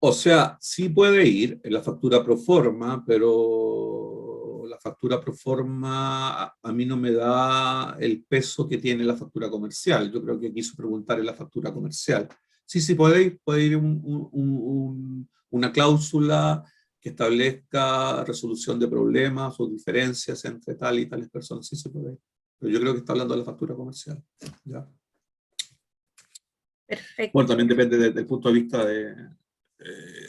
Speaker 2: O sea, sí puede ir en la factura pro forma, pero la factura pro forma a mí no me da el peso que tiene la factura comercial. Yo creo que quiso preguntar en la factura comercial. Sí, sí puede ir una cláusula que establezca resolución de problemas o diferencias entre tal y tales personas. Sí se puede ir. Pero yo creo que está hablando de la factura comercial. ¿Ya? Bueno,
Speaker 1: Perfecto.
Speaker 2: también depende del punto de vista de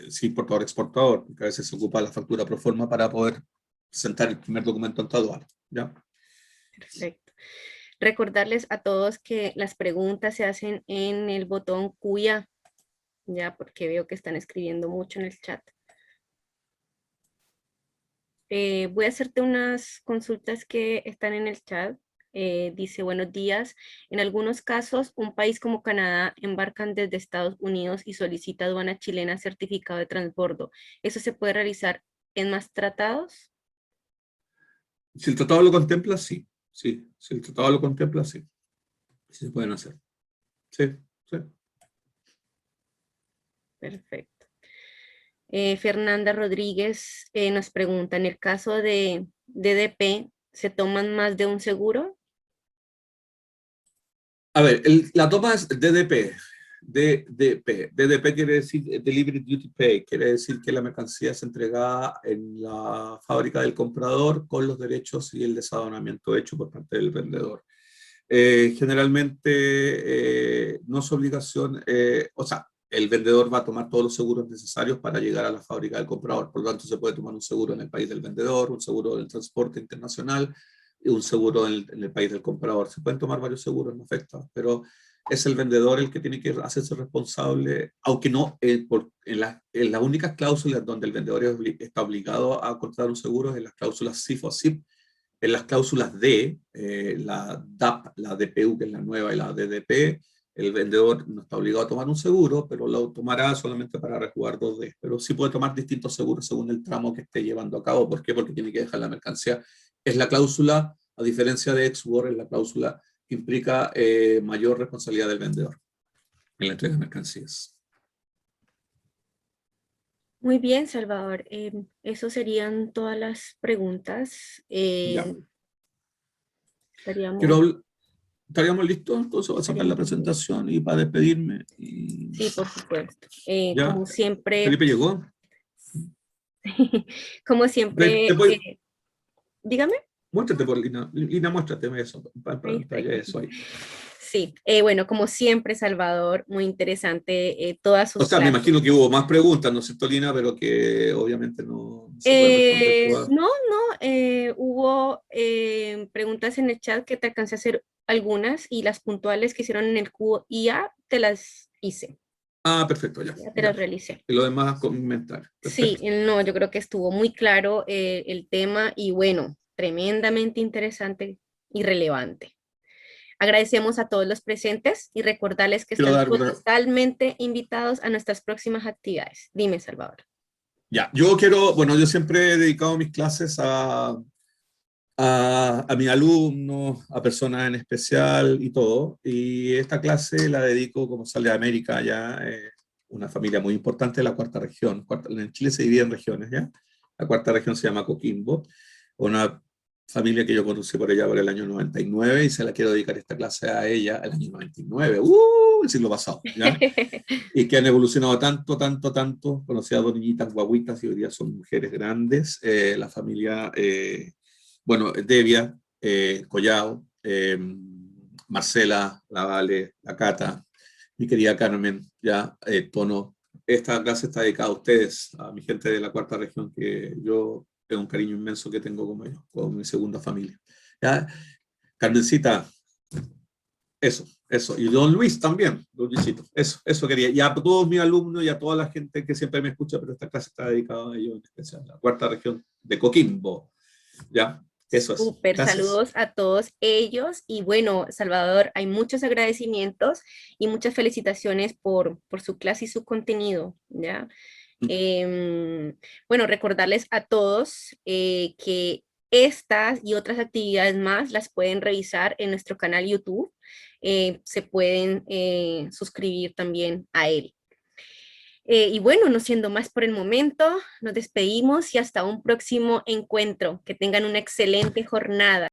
Speaker 2: si importador-exportador, porque a veces se ocupa la factura pro forma para poder presentar el primer documento ante aduana. ¿Ya?
Speaker 1: Perfecto. Recordarles a todos que las preguntas se hacen en el botón cuya, ya porque veo que están escribiendo mucho en el chat. Voy a hacerte unas consultas que están en el chat. Dice, buenos días. En algunos casos, un país como Canadá embarcan desde Estados Unidos y solicita aduana chilena certificado de transbordo. ¿Eso se puede realizar en más tratados?
Speaker 2: Si el tratado lo contempla, sí. Sí, si el tratado lo contempla, sí. Sí se pueden hacer. Sí, sí.
Speaker 1: Perfecto. Fernanda Rodríguez nos pregunta, en el caso de DDP, ¿se toman más de un seguro?
Speaker 2: A ver, la toma es DDP. DDP quiere decir Delivery Duty Pay, quiere decir que la mercancía es entregada en la fábrica del comprador con los derechos y el desaduanamiento hecho por parte del vendedor. Generalmente no es obligación, o sea, el vendedor va a tomar todos los seguros necesarios para llegar a la fábrica del comprador. Por lo tanto, se puede tomar un seguro en el país del vendedor, un seguro del transporte internacional y un seguro en el país del comprador. Se pueden tomar varios seguros, no afecta, pero es el vendedor el que tiene que hacerse responsable, aunque no, en las únicas cláusulas donde el vendedor está obligado a contratar un seguro es en las cláusulas SIF o SIP. En las cláusulas D, la DAP, la DPU, que es la nueva, y la DDP, el vendedor no está obligado a tomar un seguro, pero lo tomará solamente para resguardo de. Pero sí puede tomar distintos seguros según el tramo que esté llevando a cabo. ¿Por qué? Porque tiene que dejar la mercancía. Es la cláusula, a diferencia de Ex-Work, es la cláusula que implica mayor responsabilidad del vendedor en la entrega de mercancías.
Speaker 1: Muy bien, Salvador. Eso serían todas las preguntas.
Speaker 2: Ya.
Speaker 1: Estaríamos,
Speaker 2: ¿Estaríamos listos? Entonces voy a sacar la
Speaker 1: estaríamos listos.
Speaker 2: presentación y para despedirme. Y
Speaker 1: Sí, por supuesto.
Speaker 2: ya,
Speaker 1: Como siempre,
Speaker 2: Felipe llegó.
Speaker 1: como
Speaker 2: Te
Speaker 1: siempre,
Speaker 2: voy,
Speaker 1: dígame.
Speaker 2: muéstrate por Lina. Lina, muéstrate eso,
Speaker 1: Ahí estoy.
Speaker 2: pantalla eso ahí.
Speaker 1: Sí, bueno, como siempre, Salvador, muy interesante todas
Speaker 2: O
Speaker 1: sus
Speaker 2: sea, me
Speaker 1: clases.
Speaker 2: imagino que hubo más preguntas, ¿no es cierto, Lina? Pero que obviamente no se pueden responder todas.
Speaker 1: No, no, hubo preguntas en el chat que te alcancé a hacer algunas y las puntuales que hicieron en el cubo IA te las hice,
Speaker 2: Ah, perfecto, ya,
Speaker 1: ya te las
Speaker 2: ya.
Speaker 1: realicé.
Speaker 2: Y lo demás comentar.
Speaker 1: Sí,
Speaker 2: Perfecto.
Speaker 1: no, yo creo que estuvo muy claro el tema y bueno, tremendamente interesante y relevante. Agradecemos a todos los presentes y recordarles que
Speaker 2: Quiero
Speaker 1: están
Speaker 2: dar una.
Speaker 1: totalmente invitados a nuestras próximas actividades. Dime, Salvador.
Speaker 2: Ya, bueno, yo siempre he dedicado mis clases a mis alumnos, a personas en especial y todo. Y esta clase la dedico, como sale de América, ya, una familia muy importante de la cuarta región. En Chile se divide en regiones, ¿ya? La cuarta región se llama Coquimbo, una familia que yo conocí por allá por el año 99 y se la quiero dedicar esta clase a ella el año 99, el siglo pasado, ¿ya? Y que han evolucionado tanto, tanto, tanto. Conocí a dos niñitas guaguitas y hoy día son mujeres grandes. La familia, bueno, Devia, Collao, Marcela, la Vale, la Cata, mi querida Carmen, ya, Tono, esta clase está dedicada a ustedes, a mi gente de la cuarta región, que yo tengo un cariño inmenso que tengo como ellos, con mi segunda familia. ¿Ya? Carmencita, eso. Y don Luis también, don Luisito. Eso quería. Y a todos mis alumnos y a toda la gente que siempre me escucha, pero esta clase está dedicada a ellos en especial, la cuarta región de Coquimbo. ¿Ya? Eso es.
Speaker 1: Súper,
Speaker 2: Gracias.
Speaker 1: saludos a todos ellos y bueno, Salvador, hay muchos agradecimientos y muchas felicitaciones por su clase y su contenido, ¿ya? Bueno, recordarles a todos que estas y otras actividades más las pueden revisar en nuestro canal YouTube, se pueden suscribir también a él. Y bueno, no siendo más por el momento, nos despedimos y hasta un próximo encuentro. Que tengan una excelente jornada.